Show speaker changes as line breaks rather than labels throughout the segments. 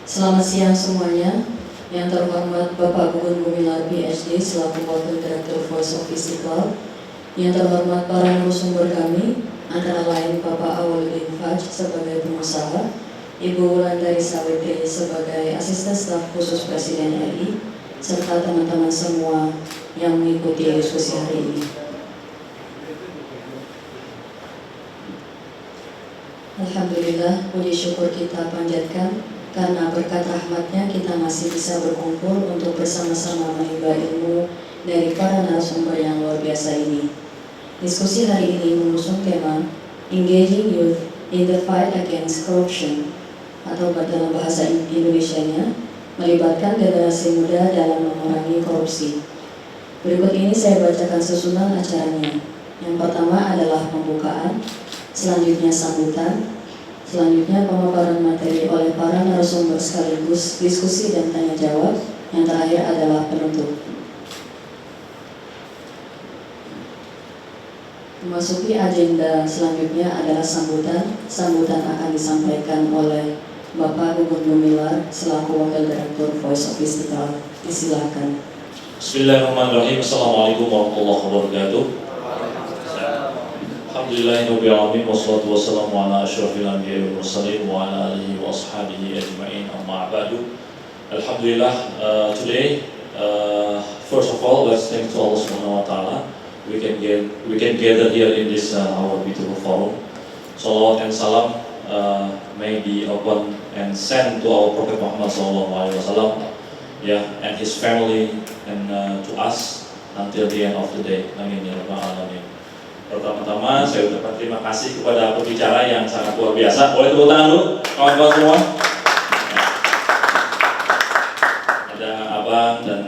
Selamat siang semuanya. Yang terhormat Bapak Gugun Gumilar PhD selaku Wakil Direktur Voice of Istiqlal. Yang terhormat para narasumber kami, antara lain Bapak Awaludin Faj sebagai pengusaha, Ibu Wulandari Sawitri sebagai Asisten Staf Khusus Presiden RI, serta teman-teman semua yang mengikuti diskusi hari ini. Alhamdulillah, puji syukur kita panjatkan karena berkat rahmatnya kita masih bisa berkumpul untuk bersama-sama menimba ilmu dari para narasumber yang luar biasa ini. Diskusi hari ini mengusung tema Engaging Youth in the Fight Against Corruption, atau dalam bahasa Indonesianya, melibatkan generasi muda dalam memerangi korupsi. Berikut ini saya bacakan susunan acaranya. Yang pertama adalah pembukaan, selanjutnya sambutan, selanjutnya pemaparan materi oleh para narasumber sekaligus diskusi dan tanya jawab, yang terakhir adalah penutup. Memasuki agenda selanjutnya adalah sambutan. Sambutan akan disampaikan oleh Bapak Gugun Gumilar selaku Wakil Direktur Voice of Istiqlal. Disilakan.
Bismillahirrahmanirrahim. Assalamualaikum warahmatullahi wabarakatuh. Alhamdulillahirabbil alamin wassalatu wassalamu ala asyrofil anbiya'i wal mursalin wa ala alihi wa ashabihi ajma'in, amma ba'du. Alhamdulillah, today first of all, let's thank to Allah Subhanahu wa taala we can gather here in this our beautiful forum. Salawat and salam may be upon and sent to our Prophet Muhammad sallallahu alaihi wasallam, and his family and to us until the end of the day. Amin ya rabbal alamin. Pertama-tama saya ucapkan terima kasih kepada pembicara yang sangat luar biasa. Boleh tepuk tangan dulu kawan-kawan semua. Ada Abang dan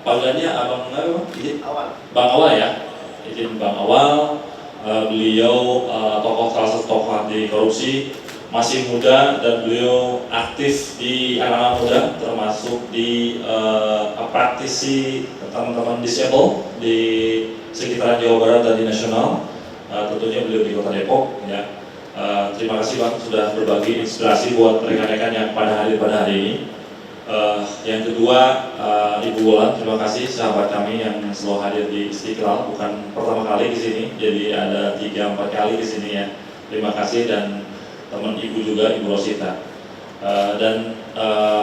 panggilannya Abang apa? Bang Awal ya. Izin Bang Awal. Beliau salah satu tokoh anti korupsi, masih muda, dan beliau aktif di anak-anak muda, termasuk di praktisi teman-teman disable di sekitaran Jawa Barat dan di nasional. Tentunya beliau di Kota Depok ya. Terima kasih Bang sudah berbagi inspirasi buat rekan-rekan yang pada hari ini. Yang kedua, Ibu Wulan, terima kasih sahabat kami yang selalu hadir di Istiqlal, bukan pertama kali di sini, jadi ada 3-4 kali di sini ya. Terima kasih, dan teman Ibu juga, Ibu Rosita. Dan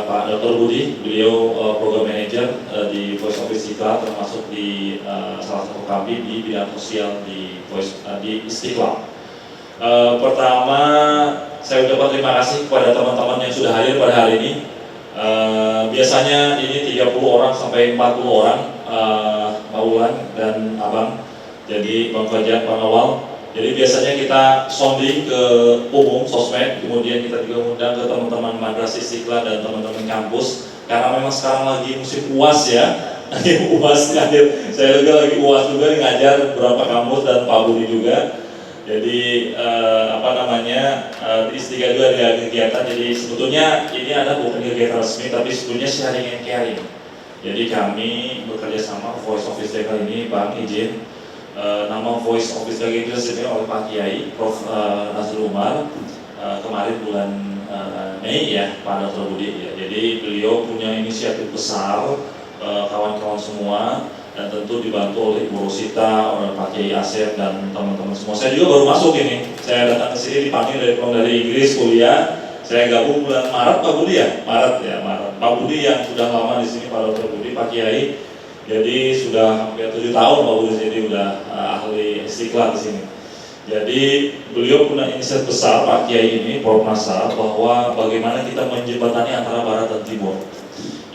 Pak Dr. Budi, beliau program manager di Voice of Istiqlal, termasuk di salah satu kami di bidang sosial di Istiqlal. Pertama, saya ucapkan terima kasih kepada teman-teman yang sudah hadir pada hari ini. Biasanya ini 30 orang sampai 40 orang, Pak Wulan dan Abang, jadi Bang Fajar, Bang Awal. Jadi biasanya kita sounding ke umum, sosmed, kemudian kita juga undang ke teman-teman Madrasah Istiqlal dan teman-teman kampus, karena memang sekarang lagi musim UAS ya, lagi UAS ngajar, saya juga lagi UAS juga ngajar beberapa kampus dan Pak Budi juga. Jadi di Istiqlal juga ada kegiatan, jadi sebetulnya ini ada bukan kegiatan resmi, tapi sebetulnya sharing and caring. Jadi kami bekerja sama Voice of Istiqlal ini, Bang izin, nama Voice of Istiqlal itu disebutkan oleh Pak Kiai Prof. Nazrul Umar kemarin bulan Mei ya, Pak Dr. Budi ya. Jadi beliau punya inisiatif besar, kawan-kawan semua, dan tentu dibantu oleh Ibu Rosita, oleh Pak Kiai Asep dan teman-teman semua. Saya juga baru masuk ini, saya datang ke sini dipanggil dari Inggris kuliah. Saya gabung bulan Maret, Pak Budi ya, Maret. Pak Budi yang sudah lama di sini, Pak Dr. Budi, Pak Kiai. Jadi sudah hampir 7 tahun Pak Budi sini udah ahli Istiqlal di sini. Jadi beliau punya inisiatif besar, Pak Kiai ini, Prof. Nasar, bahwa bagaimana kita menjembatani antara Barat dan Timur.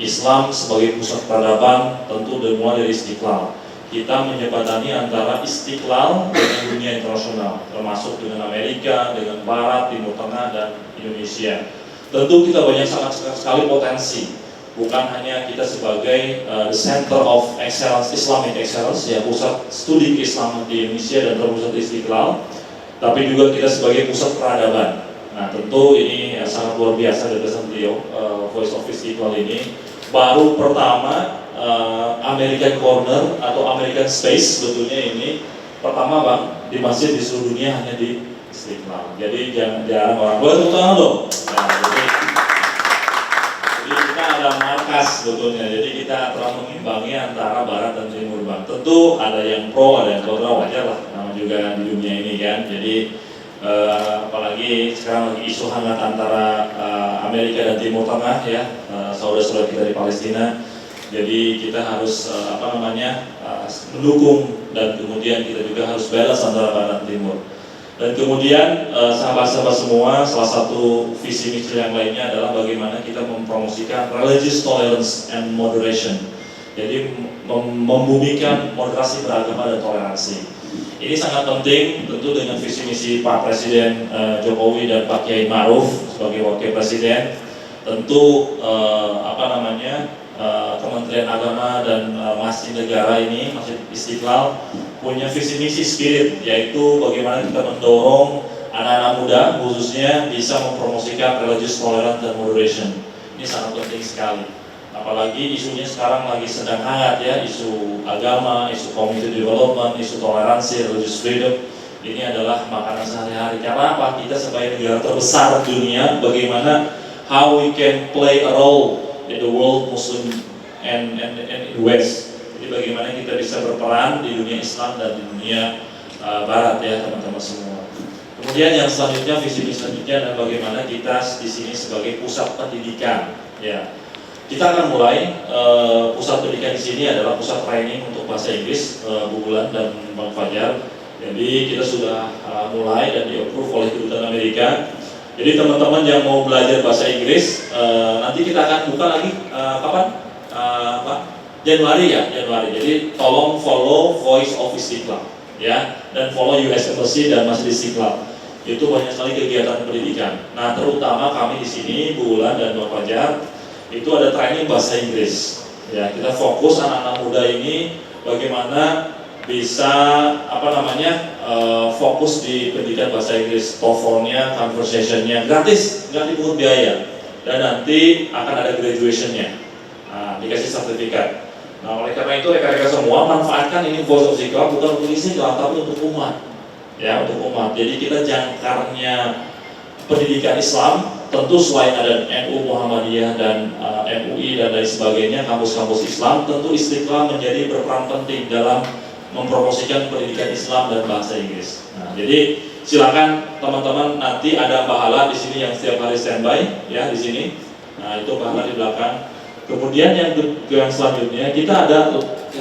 Islam sebagai pusat peradaban tentu dimulai dari Istiqlal. Kita menjembatani antara Istiqlal dengan dunia internasional, termasuk dengan Amerika, dengan Barat, Timur Tengah, dan Indonesia. Tentu kita banyak sangat sekali potensi. Bukan hanya kita sebagai the center of excellence, Islamic excellence, ya, pusat studi keislaman di Indonesia dan terpusat di Istiqlal, tapi juga kita sebagai pusat peradaban. Nah, tentu ini sangat luar biasa dari beliau, Voice of Istiqlal ini. Baru pertama American Corner atau American Space sebetulnya ini pertama Bang di masjid di seluruh dunia hanya di Istiqlal. Jadi jangan orang boleh tepuk tangan dong. Nah, jadi kita ada markas sebetulnya. Jadi kita telah mengimbangi antara barat dan timur bang. Tentu ada yang pro, ada yang kontra, wajar lah. Nama juga di dunia ini kan. Jadi apalagi sekarang lagi isu hangat antara Amerika dan Timur Tengah ya, saudara-saudara kita di Palestina. Jadi kita harus mendukung dan kemudian kita juga harus balance antara barat dan timur. Dan kemudian sahabat-sahabat semua, salah satu visi misi yang lainnya adalah bagaimana kita mempromosikan religious tolerance and moderation. Jadi membumikan moderasi beragama dan toleransi. Ini sangat penting tentu dengan visi misi Pak Presiden Jokowi dan Pak Kiai Ma'ruf sebagai Wakil Presiden. Tentu Kementerian Agama dan Masjid Negara ini, Masjid Istiqlal punya visi misi spirit, yaitu bagaimana kita mendorong anak-anak muda khususnya bisa mempromosikan religious tolerance dan moderation. Ini sangat penting sekali. Apalagi isunya sekarang lagi sedang hangat ya, isu agama, isu community development, isu toleransi, religious freedom. Ini adalah makanan sehari-hari. Karena apa? Kita sebagai negara terbesar di dunia, bagaimana how we can play a role in the world Muslim and in West. Jadi bagaimana kita bisa berperan di dunia Islam dan di dunia Barat ya teman-teman semua. Kemudian yang selanjutnya, visi selanjutnya adalah bagaimana kita di sini sebagai pusat pendidikan ya. Kita akan mulai pusat pendidikan di sini adalah pusat training untuk bahasa Inggris Bu Bulan dan Bang Fajar. Jadi kita sudah mulai dan di-approve oleh Kedutaan Amerika. Jadi teman-teman yang mau belajar bahasa Inggris nanti kita akan buka lagi kapan? Pak? Januari ya, Januari. Jadi tolong follow Voice of Istiqlal ya, dan follow US Embassy dan Masjid Istiqlal. Itu banyak sekali kegiatan pendidikan. Nah, terutama kami di sini Bu Bulan dan Bang Fajar itu ada training bahasa Inggris. Ya, kita fokus anak-anak muda ini bagaimana bisa fokus di pendidikan bahasa Inggris, TOEFL-nya, conversation-nya gratis, nggak dipungut biaya, dan nanti akan ada graduation-nya, dikasih sertifikat. Nah, oleh karena itu rekan-rekan semua manfaatkan ini Voice of Istiqlal bukan untuk Istiqlal tapi untuk umat, ya untuk umat. Jadi kita jangkarnya pendidikan Islam. Tentu selain ada NU Muhammadiyah dan MUI dan lain sebagainya, kampus-kampus Islam, tentu Istiqlal menjadi berperan penting dalam mempromosikan pendidikan Islam dan bahasa Inggris. Nah, jadi silakan teman-teman, nanti ada pahala di sini yang setiap hari standby ya di sini. Nah, itu pahala di belakang. Kemudian yang selanjutnya kita ada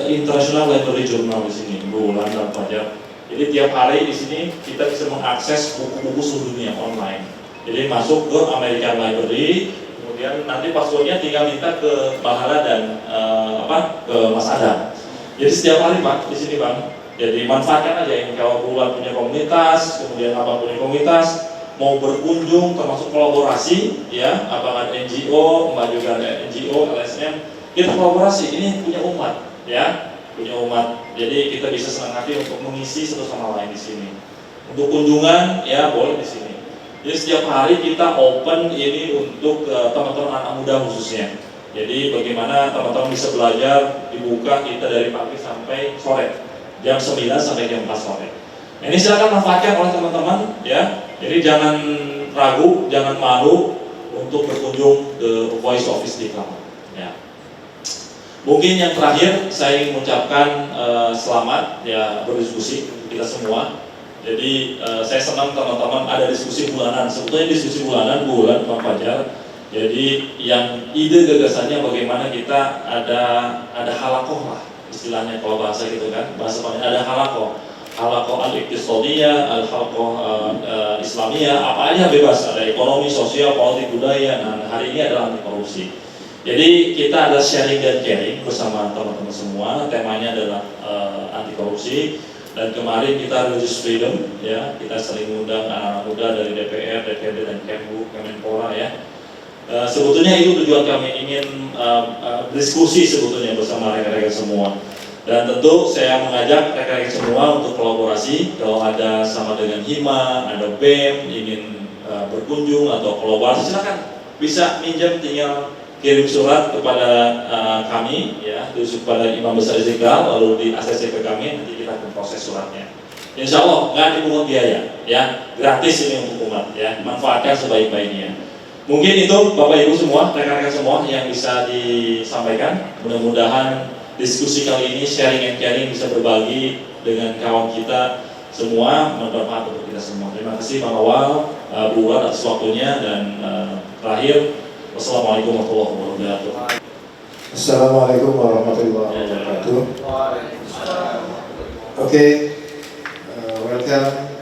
International Library Journal di sini, Bu Bulan dan Fajar. Jadi tiap hari di sini kita bisa mengakses buku-buku seluruh dunia online. Jadi masuk ke American Library, kemudian nanti passwordnya tinggal minta ke Pahala dan ke Mas Adam. Jadi setiap hari Pak di sini Bang. Jadi manfaatkan aja ini, kalau Bulan punya komunitas, kemudian Abang punya komunitas, mau berkunjung termasuk kolaborasi ya, Abang ada NGO, Mbak juga ada NGO, LSM, kita kolaborasi, ini punya umat ya, punya umat. Jadi kita bisa senang hati untuk mengisi satu sama lain di sini. Untuk kunjungan ya boleh di sini. Jadi setiap hari kita open ini untuk teman-teman anak muda khususnya. Jadi bagaimana teman-teman bisa belajar, dibuka kita dari pagi sampai sore, jam 9 sampai jam 4 sore. Ini silakan manfaatkan oleh teman-teman ya. Jadi jangan ragu, jangan malu untuk berkunjung ke Voice of Istiqlal ya. Mungkin yang terakhir saya ingin mengucapkan selamat ya berdiskusi kita semua. Jadi saya senang teman-teman ada diskusi bulanan. Sebetulnya diskusi bulanan bulan Bang Fajar. Jadi yang ide gagasannya bagaimana kita ada halakoh lah istilahnya kalau bahasa gitu kan, bahasa Spanyol ada halakoh al-iqtisadiyah, al-halakoh Islamiyah, apa aja bebas, ada ekonomi, sosial, politik, budaya. Nah hari ini adalah anti korupsi. Jadi kita ada sharing dan caring bersama teman-teman semua. Temanya adalah anti korupsi. Dan kemarin kita religious freedom ya, kita sering undang anak-anak muda dari DPR, DPRD dan Kemenpora ya. Sebetulnya itu tujuan kami ingin diskusi sebetulnya bersama rekan-rekan semua. Dan tentu saya mengajak rekan-rekan semua untuk kolaborasi. Kalau ada sama dengan Hima, ada BEM ingin berkunjung atau kolaborasi, silakan bisa minjam, tinggal kirim surat kepada kami ya, kepada Imam Besar Istiqlal, lalu di ACC ke kami, nanti kita akan proses suratnya Insya Allah nggak dipungut biaya, ya, gratis ini untuk umat, ya, manfaatkan sebaik-baiknya. Mungkin itu Bapak Ibu semua, rekan-rekan semua yang bisa disampaikan. Mudah-mudahan diskusi kali ini sharing and caring bisa berbagi dengan kawan kita semua, bermanfaat untuk kita semua. Terima kasih Bang Awal, Bu Ulan atas waktunya, dan terakhir, wassalamualaikum warahmatullahi wabarakatuh.
Assalamualaikum warahmatullahi wabarakatuh. Oke, welcome,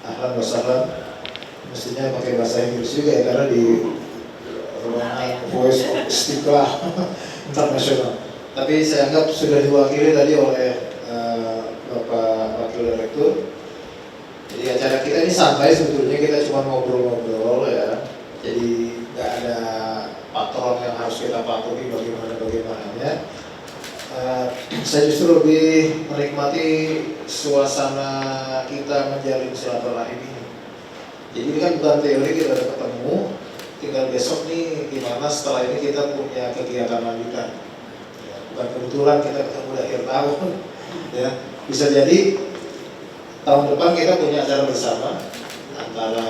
ahlan wa sahlan. Mestinya pakai bahasa Inggris juga ya, karena di ruangan Voice of Istiqlal Internasional. Tapi saya anggap sudah diwakili tadi oleh Bapak Wakil Direktur. Jadi acara kita ini santai sebetulnya, kita cuma ngobrol-ngobrol ya. Jadi nggak ada patron yang harus kita patuhi bagaimananya. Saya justru lebih menikmati suasana kita menjalin silaturahim ini. Jadi ini kan bukan teori, kita udah ketemu, tinggal besok nih gimana setelah ini kita punya kegiatan lanjutan. Ya, bukan kebetulan kita ketemu di akhir tahun, ya. Bisa jadi tahun depan kita punya acara bersama antara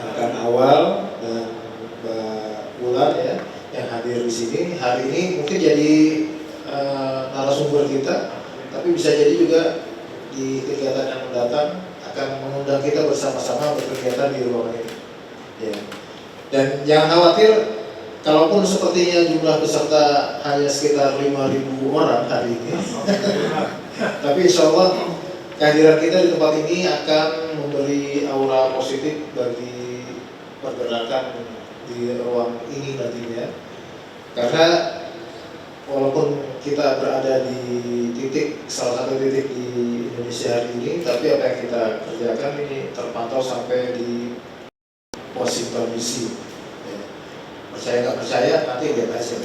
rekan Awal dan Mbak Ulan ya, yang hadir di sini. Hari ini mungkin jadi narasumber kita, tapi bisa jadi juga di kegiatan yang mendatang akan mengundang kita bersama-sama berkegiatan di ruangan ini. Ya. Dan jangan khawatir, kalaupun sepertinya jumlah peserta hanya sekitar 5.000 orang hari ini, tapi insya Allah kehadiran kita di tempat ini akan memberi aura positif bagi pergerakan di ruang ini nantinya. Karena walaupun kita berada di salah satu titik di Indonesia hari ini, tapi apa yang kita kerjakan ini terpantau sampai di Washington DC. Ya. Percaya nggak percaya, nanti lihat aja.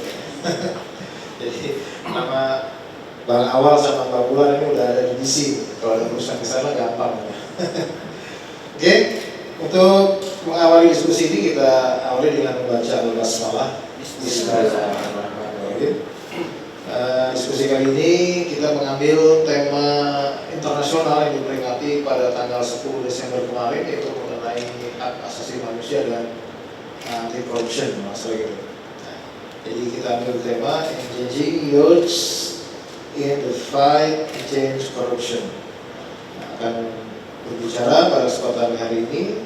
Jadi nama Bang Awal sama Bang Ulan ini udah ada di DC. Kalau ada urusan ke sana gampang. Oke, untuk mengawali diskusi ini kita awali dengan membaca Al-Basmalah. Bismillahirrahmanirrahim. Diskusi kali ini kita mengambil tema internasional yang diperingati pada tanggal 10 Desember kemarin, yaitu mengenai hak asasi manusia dan anti corruption, masalah gitu. Jadi kita ambil tema Engaging Youths in the Fight Against Corruption. Akan berbicara pada kesempatan hari ini.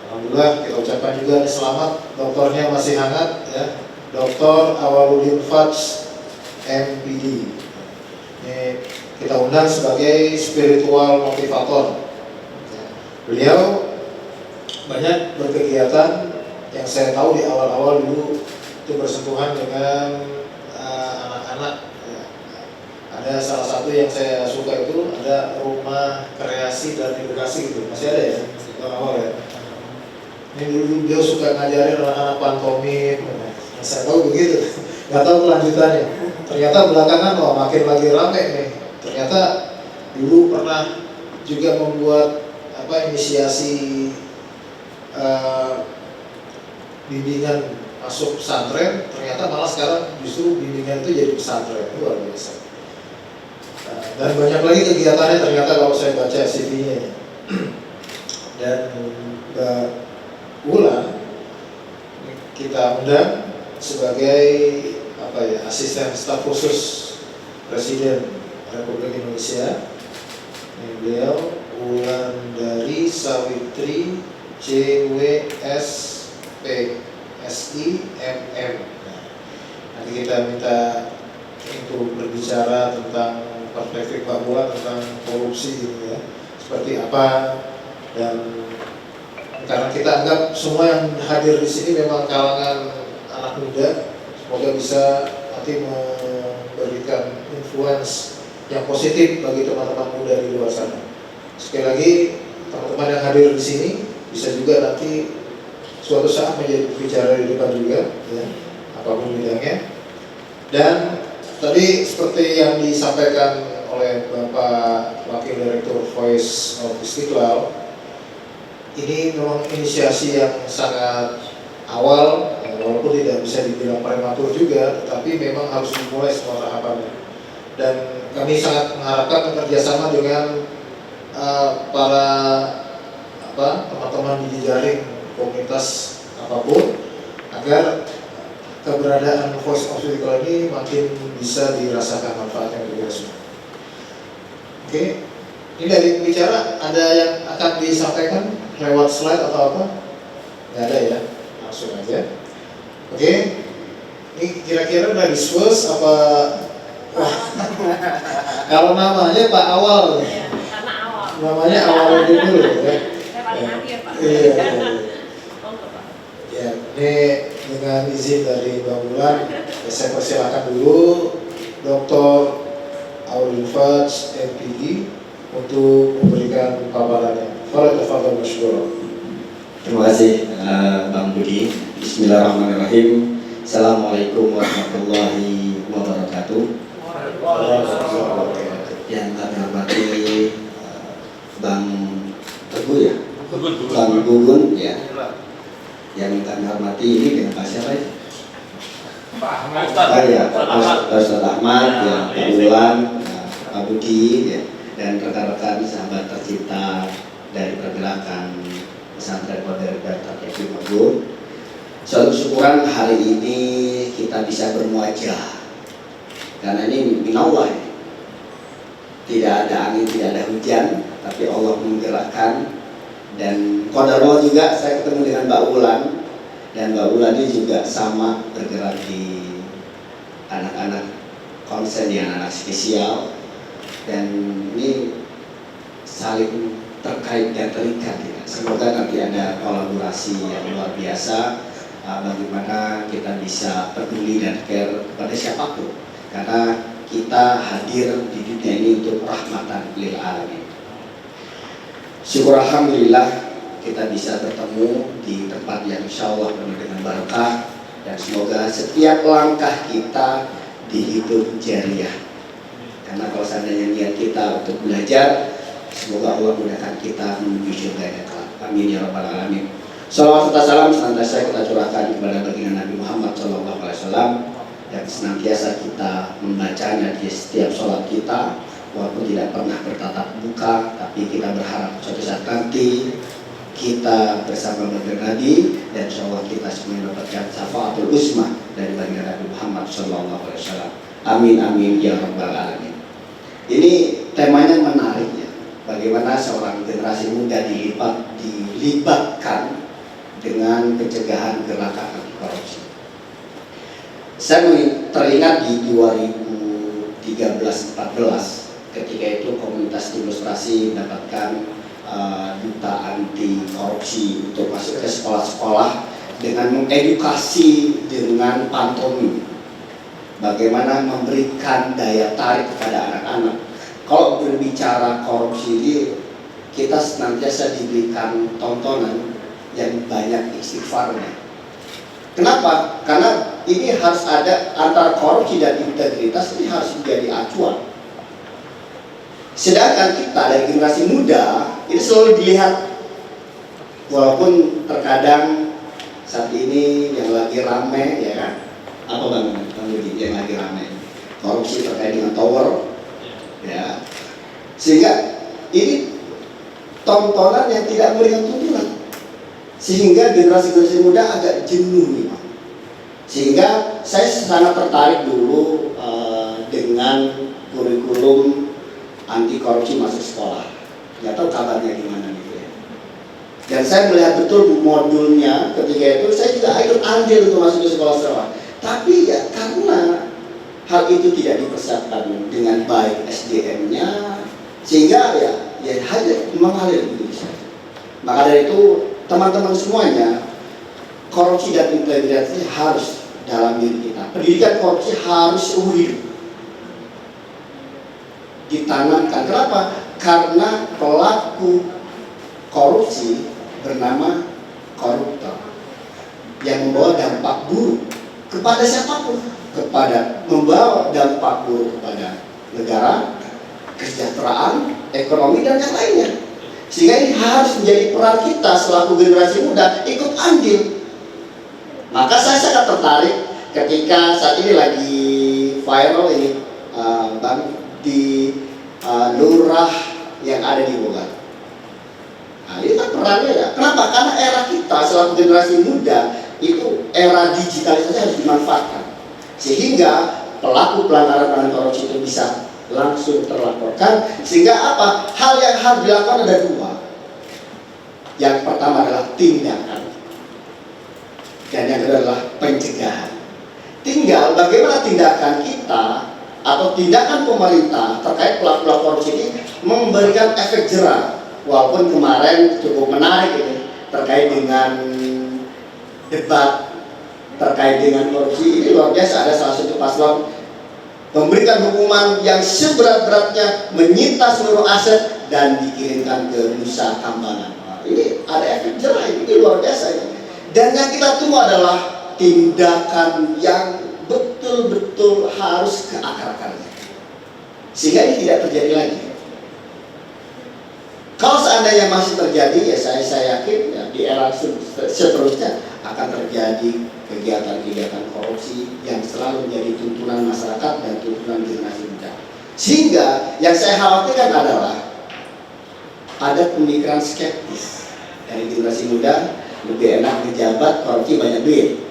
Alhamdulillah kita ucapkan juga selamat, doktornya masih hangat ya, Dr. Awaludin Fadz MPD. Ini kita undang sebagai spiritual motivator. Beliau banyak berkegiatan yang saya tahu di awal-awal dulu itu bersentuhan dengan anak-anak. Ada salah satu yang saya suka itu ada rumah kreasi dan edukasi gitu, masih ada ya awal ya. Ini dulu dia suka ngajarin anak-anak pantomim, yang saya tahu begitu. Nggak tahu kelanjutannya. Ternyata belakangan makin lagi rame nih. Ternyata dulu pernah juga membuat inisiasi bimbingan masuk pesantren. Ternyata malah sekarang justru bimbingan itu jadi pesantren, luar biasa. Dan banyak lagi kegiatannya ternyata kalau saya baca CV-nya. Dan Mbak Ulan kita undang sebagai asisten staf khusus Presiden Republik Indonesia. Ini beliau Wulandari Sawitri JWSPSI MM. Nanti kita minta untuk berbicara tentang perspektif Pak Ulan tentang korupsi gitu ya, seperti apa. Dan karena kita anggap semua yang hadir di sini memang kalangan anak muda, semoga bisa nanti memberikan influence yang positif bagi teman-teman muda di luar sana. Sekali lagi, teman-teman yang hadir di sini bisa juga nanti suatu saat menjadi bicara di depan juga, ya, apapun bidangnya. Dan tadi seperti yang disampaikan oleh Bapak Wakil Direktur Voice of Istiqlal, ini memang inisiasi yang sangat awal, walaupun tidak bisa dibilang prematur juga, tetapi memang harus dimulai semua tahapannya. Dan kami sangat mengharapkan kerjasama dengan para teman-teman di jejaring komunitas apapun agar keberadaan Voice of Physical ini makin bisa dirasakan manfaatnya untuk kita semua. Oke, ini dari pembicara ada yang akan disampaikan lewat slide atau apa? Nggak ada ya, langsung aja. Oke, ini kira-kira udah discuss apa? Wah, kalau namanya Pak Awal,
Karena awal.
namanya Awal dulu ya.
Saya paling akhir, Pak.
Iya.
Monggo, Pak.
Ya, ini dengan izin dari Mbak Bulan, saya persilakan dulu Dr. Aurel Fajz, MPD, untuk memberikan paparannya. Tafadhal masykuran.
Terima kasih Bang Budi. Bismillahirrahmanirrahim. Assalamualaikum warahmatullahi wabarakatuh. Yang kami hormati Bang Teguh ya, Bang Gugun ya. Yang kami hormati ini dengan Pak siapa ya? Oh ya, Pak Ustadz Ahmad, ya, Pak Bulan, Pak Budi ya, dan rekan-rekan sahabat tercinta dari pergerakan pesantren modern dan terkait Magung. Suatu syukuran hari ini kita bisa bermuajah karena ini minallah ya. Tidak ada angin, tidak ada hujan, tapi Allah menggerakkan. Dan qadarullah juga saya ketemu dengan Mbak Ulan, dan Mbak Ulan ini juga sama bergerak di anak-anak konsen yang anak spesial, dan ini saling terkait dan terikat ya. Semoga nanti ada kolaborasi yang luar biasa, bagaimana kita bisa peduli dan care kepada siapapun, karena kita hadir di dunia ini untuk rahmatan lil alamin. Syukur alhamdulillah kita bisa bertemu di tempat yang insya Allah penuh dengan barakah, dan semoga setiap langkah kita dihitung jariah. Karena kalau seandainya niat kita untuk belajar, semoga Allah mudahkan kita menuju surga yang kelak. Amin ya rabbal alamin. Salawat serta salam senantiasa kita curahkan kepada baginda Nabi Muhammad SAW, dan senantiasa kita membacanya di setiap sholat kita, walaupun tidak pernah bertatap muka, tapi kita berharap suatu saat nanti kita bersama baginda Nabi, dan insya Allah kita semua mendapatkan syafaatul uzma dari baginda Nabi Muhammad SAW. Amin amin ya rabbal alamin. Ini temanya menarik ya. Bagaimana seorang generasi muda dilibatkan dengan pencegahan gerakan anti korupsi. Saya teringat di 2013-14 ketika itu komunitas ilustrasi mendapatkan duta anti korupsi untuk masuk ke sekolah-sekolah dengan mengedukasi dengan pantomim, bagaimana memberikan daya tarik kepada anak-anak. Kalau berbicara korupsi ini, kita senantiasa diberikan tontonan yang banyak istighfarnya. Kenapa? Karena ini harus ada antara korupsi dan integritas, ini harus menjadi acuan. Sedangkan kita dari generasi muda ini selalu dilihat, walaupun terkadang saat ini yang lagi rame ya kan, apa Bang Budi yang lagi rame, korupsi terkait dengan tower ya, sehingga ini tontonan yang tidak memberikan tuntunan, sehingga generasi muda agak jenuh nih Pak. Sehingga saya sangat tertarik dulu dengan kurikulum anti korupsi masuk sekolah. Nggak tahu kabarnya gimana gitu ya. Dan saya melihat betul modulnya ketika itu, saya juga ikut andil untuk masuk ke sekolah-sekolah. Tapi ya karena hal itu tidak dipersiapkan dengan baik SDM-nya, sehingga ya hanya mengalir begitu saja. Maka dari itu teman-teman semuanya, korupsi dan integritas ini harus dalam diri kita. Pendidikan korupsi harus seumur hidup ditanamkan. Kenapa? Karena pelaku korupsi bernama koruptor yang membawa dampak buruk kepada siapapun, membawa dampak buruk kepada negara, kesejahteraan, ekonomi, dan yang lainnya. Sehingga ini harus menjadi peran kita selaku generasi muda ikut andil. Maka saya sangat tertarik ketika saat ini lagi viral ini Bang, di lurah yang ada di Bogor. Nah, ini kan perannya ya. Kenapa? Karena era kita selaku generasi muda itu era digitalisasi harus dimanfaatkan. Sehingga pelaku pelanggaran korupsi itu bisa langsung terlaporkan. Sehingga apa? Hal yang harus dilakukan ada dua. Yang pertama adalah tindakan. Dan yang kedua adalah pencegahan. Tinggal bagaimana tindakan kita atau tindakan pemerintah terkait pelaku korupsi ini memberikan efek jera. Walaupun kemarin cukup menarik ini terkait dengan debat terkait dengan korupsi, ini luar biasa. Ada salah satu paslon memberikan hukuman yang seberat-beratnya, menyita seluruh aset dan dikirimkan ke Nusa Kambangan. Nah, ini ada efek jera, ini luar biasa ya. Dan yang kita tunggu adalah tindakan yang betul-betul harus ke akar-akarnya, sehingga ini tidak terjadi lagi. Kalau seandainya masih terjadi, ya saya yakin ya, di era seterusnya akan terjadi kegiatan-kegiatan korupsi yang selalu menjadi tuntunan masyarakat dan tuntunan generasi muda. Sehingga yang saya khawatirkan adalah ada pemikiran skeptis dari generasi muda, lebih enak pejabat, korupsi banyak duit.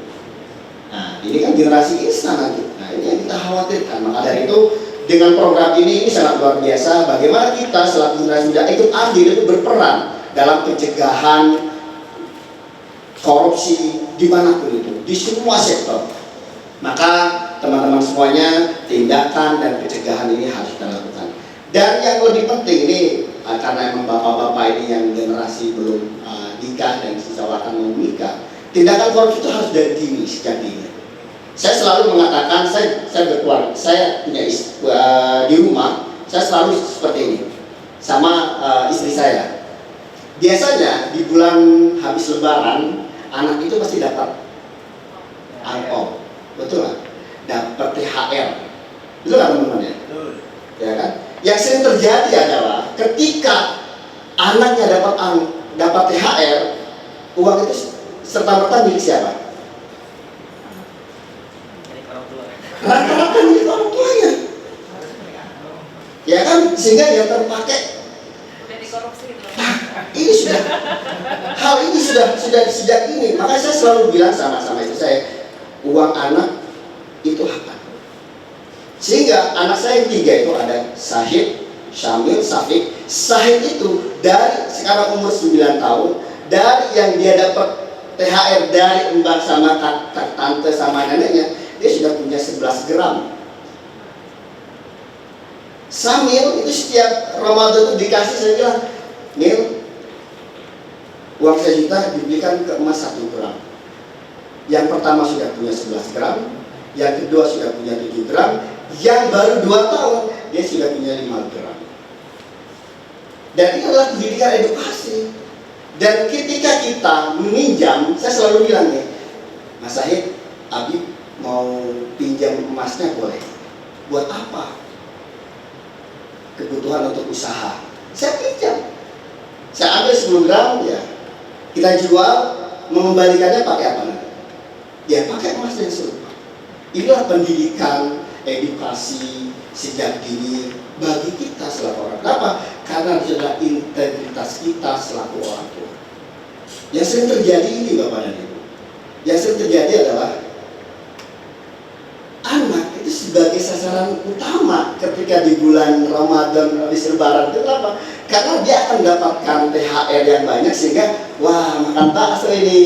Nah, ini kan generasi instan nanti. Nah, ini yang kita khawatirkan. Maka dari itu, dengan program ini sangat luar biasa. Bagaimana kita selaku generasi muda ikut andil, itu berperan dalam pencegahan korupsi dimanapun itu, di semua sektor. Maka teman-teman semuanya, tindakan dan pencegahan ini harus kita lakukan. Dan yang lebih penting ini, karena emang bapak-bapak ini yang generasi belum nikah dan sisa akan mau menikah, tindakan korupsi itu harus dari dini, sejak dini. Saya selalu mengatakan, saya berkeluarga, saya punya di rumah, saya selalu seperti ini sama istri saya. Biasanya di bulan habis Lebaran, anak itu pasti dapat angpau, betul nggak? Dapat THR, betul nggak teman-teman ya? Ya kan? Yang sering terjadi adalah ketika anaknya dapat THR, uang itu serta-merta milik siapa? Rata-rata milik orang tuanya, ya kan? Sehingga yang terpakai
Udah dikorupsi itu.
ini sudah hal ini sudah sejak ini. Makanya saya selalu bilang sama istri saya, uang anak itu apa? Sehingga anak saya yang 3 itu ada Syahid, Syamil, Syafiq. Syahid itu dari sekarang umur 9 tahun, dari yang dia dapat THR dari mbak sama kak tante sama neneknya, dia sudah punya 11 gram. Samil itu setiap Ramadan itu dikasih, saya bilang, Mil, uang 1 juta dibelikan ke emas 1 gram. Yang pertama sudah punya 11 gram, yang kedua sudah punya 7 gram, yang baru 2 tahun dia sudah punya 5 gram. Dan ini adalah pendidikan edukasi. Dan ketika kita meminjam, saya selalu bilang nih, Mas Syahid, Abi mau pinjam emasnya boleh. Buat apa? Kebutuhan untuk usaha. Saya pinjam. Saya ambil 10 gram, ya kita jual, mengembalikannya pakai apa? Ya pakai emas yang serupa. Inilah pendidikan edukasi sejak dini bagi kita selaku orang. Kenapa? Karena itu adalah integritas kita selaku orang tua. Yang sering terjadi ini Bapak dan Ibu, yang sering terjadi adalah anak itu sebagai sasaran utama ketika di bulan Ramadan habis Lebaran. Itu kenapa? Karena dia akan mendapatkan THR yang banyak sehingga wah makan bakso ini.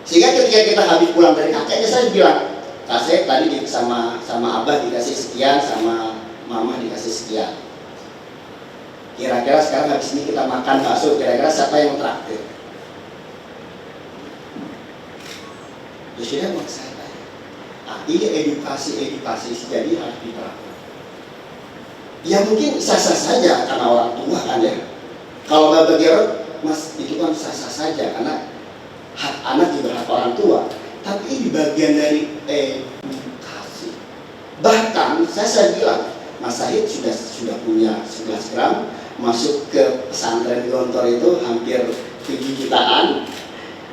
Sehingga ketika kita habis pulang dari kakeknya, saya bilang, Kak saya tadi sama abah dikasih sekian, sama mama dikasih sekian. Kira-kira sekarang habis ini kita makan bakso, kira-kira siapa yang traktir? Ya sudah buat saya. Nah, ini edukasi jadi harus diterapkan. Ya mungkin sah-sah saja karena orang tua kan ya. Kalau nggak bagi orang, Mas itu kan sah-sah saja karena hak anak juga hak orang tua. Tapi ini bagian dari edukasi. Bahkan saya bilang, Mas Syahid sudah punya 11 gram, masuk ke pesantren Gontor itu hampir 7 jutaan.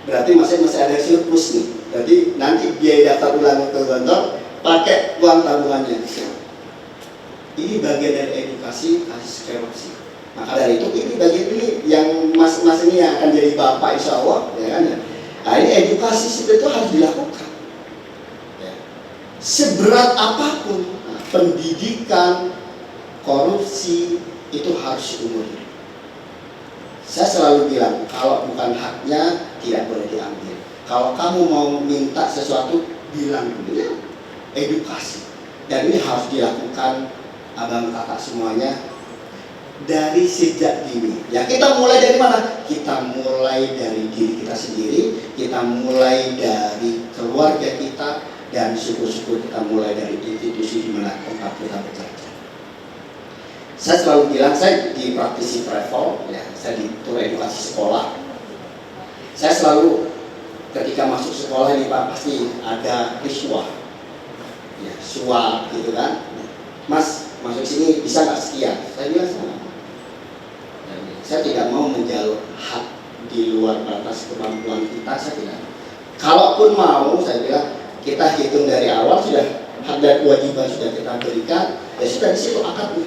Berarti masih ada surplus nih. Berarti nanti biaya daftar ulang ke Gontor pakai uang tabungannya. Ini bagian dari edukasi kasus korupsi. Maka dari itu ini bagian ini yang mas ini yang akan jadi bapak insya Allah, ya kan ya. Nah ini edukasi seperti itu harus dilakukan. Ya. Seberat apapun pendidikan korupsi itu harus diumur. Saya selalu bilang kalau bukan haknya tidak boleh diambil. Kalau kamu mau minta sesuatu bilang dulu ya, edukasi. Dan ini harus dilakukan abang kakak semuanya dari sejak dini. Ya kita mulai dari mana? Kita mulai dari diri kita sendiri, kita mulai dari keluarga kita, dan syukur-syukur kita mulai dari institusi di mana tempat kita bekerja. Saya selalu bilang, saya di praktisi travel, ya, saya di tur edukasi sekolah. Saya selalu ketika masuk sekolah ini Pak pasti ada riswah, ya, suap gitu kan. Mas masuk sini bisa nggak sekian? Saya bilang sama. Saya tidak mau menjalur hak di luar batas kemampuan kita, saya tidak. Kalaupun mau, saya bilang kita hitung dari awal sudah hak dan kewajiban sudah kita berikan, ya sudah di situ akadnya.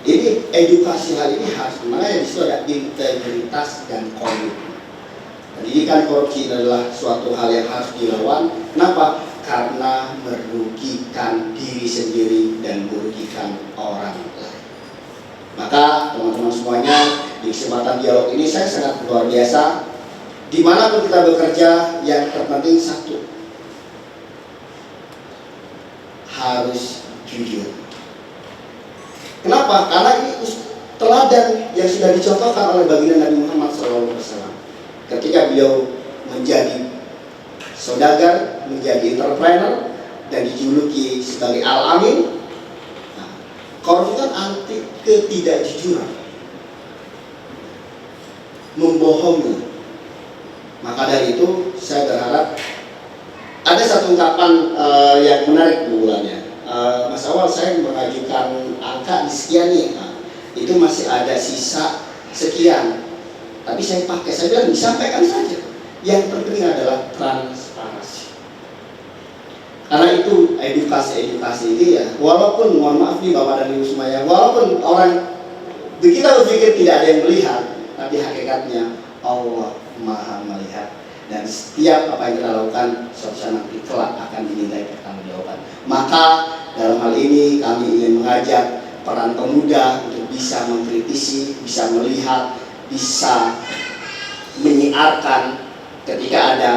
Ini edukasi hal ini harus makanya di situ ada integritas dan komitmen. Pendidikan korupsi adalah suatu hal yang harus dilawan. Kenapa? Karena merugikan diri sendiri dan merugikan orang lain. Maka teman-teman semuanya di kesempatan dialog ini saya sangat luar biasa. Dimanapun kita bekerja, yang terpenting satu, harus jujur. Kenapa? Karena ini teladan yang sudah dicontohkan oleh baginda Nabi Muhammad SAW. Ketika beliau menjadi saudagar, menjadi entrepreneur, dan dijuluki sebagai Al-Amin. Nah, korupsi kan anti ketidakjujuran, membohongi. Maka dari itu saya berharap ada satu ungkapan yang menarik bulannya. Mas Awal, saya mengajukan angka di sekian nih, nah, itu masih ada sisa sekian. Tapi saya pakai, saya bilang disampaikan saja. Yang penting adalah transparansi. Karena itu edukasi ini ya, walaupun mohon maaf nih Bapak dan Ibu semuanya, walaupun orang kita berpikir tidak ada yang melihat, tapi hakikatnya Allah Maha melihat. Dan setiap apa yang kita lakukan suatu saat nanti kelak akan dimintai pertanggungjawaban. Maka dalam hal ini kami ingin mengajak peran pemuda untuk bisa mengkritisi, bisa melihat, bisa menyiarkan ketika ada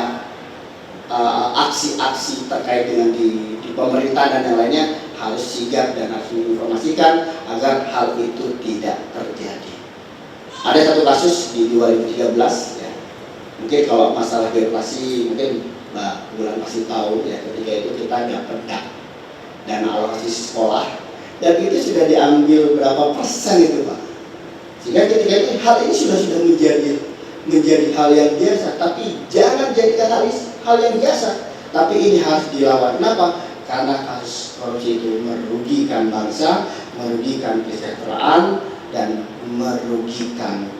aksi-aksi terkait dengan di pemerintah dan yang lainnya, harus sigap dan harus menginformasikan agar hal itu tidak terjadi. Ada satu kasus di 2013 ya. Mungkin kalau masalah birokrasi mungkin Mbak Bulan pasti tahu ya, ketika itu kita dapat dana alokasi sekolah dan itu sudah diambil berapa persen itu Pak. Sehingga ketika itu hal ini sudah menjadi hal yang biasa, tapi jangan jadikan hal yang biasa, tapi ini harus dilawan. Kenapa? Karena kasus korupsi itu merugikan bangsa, merugikan kesejahteraan, dan merugikan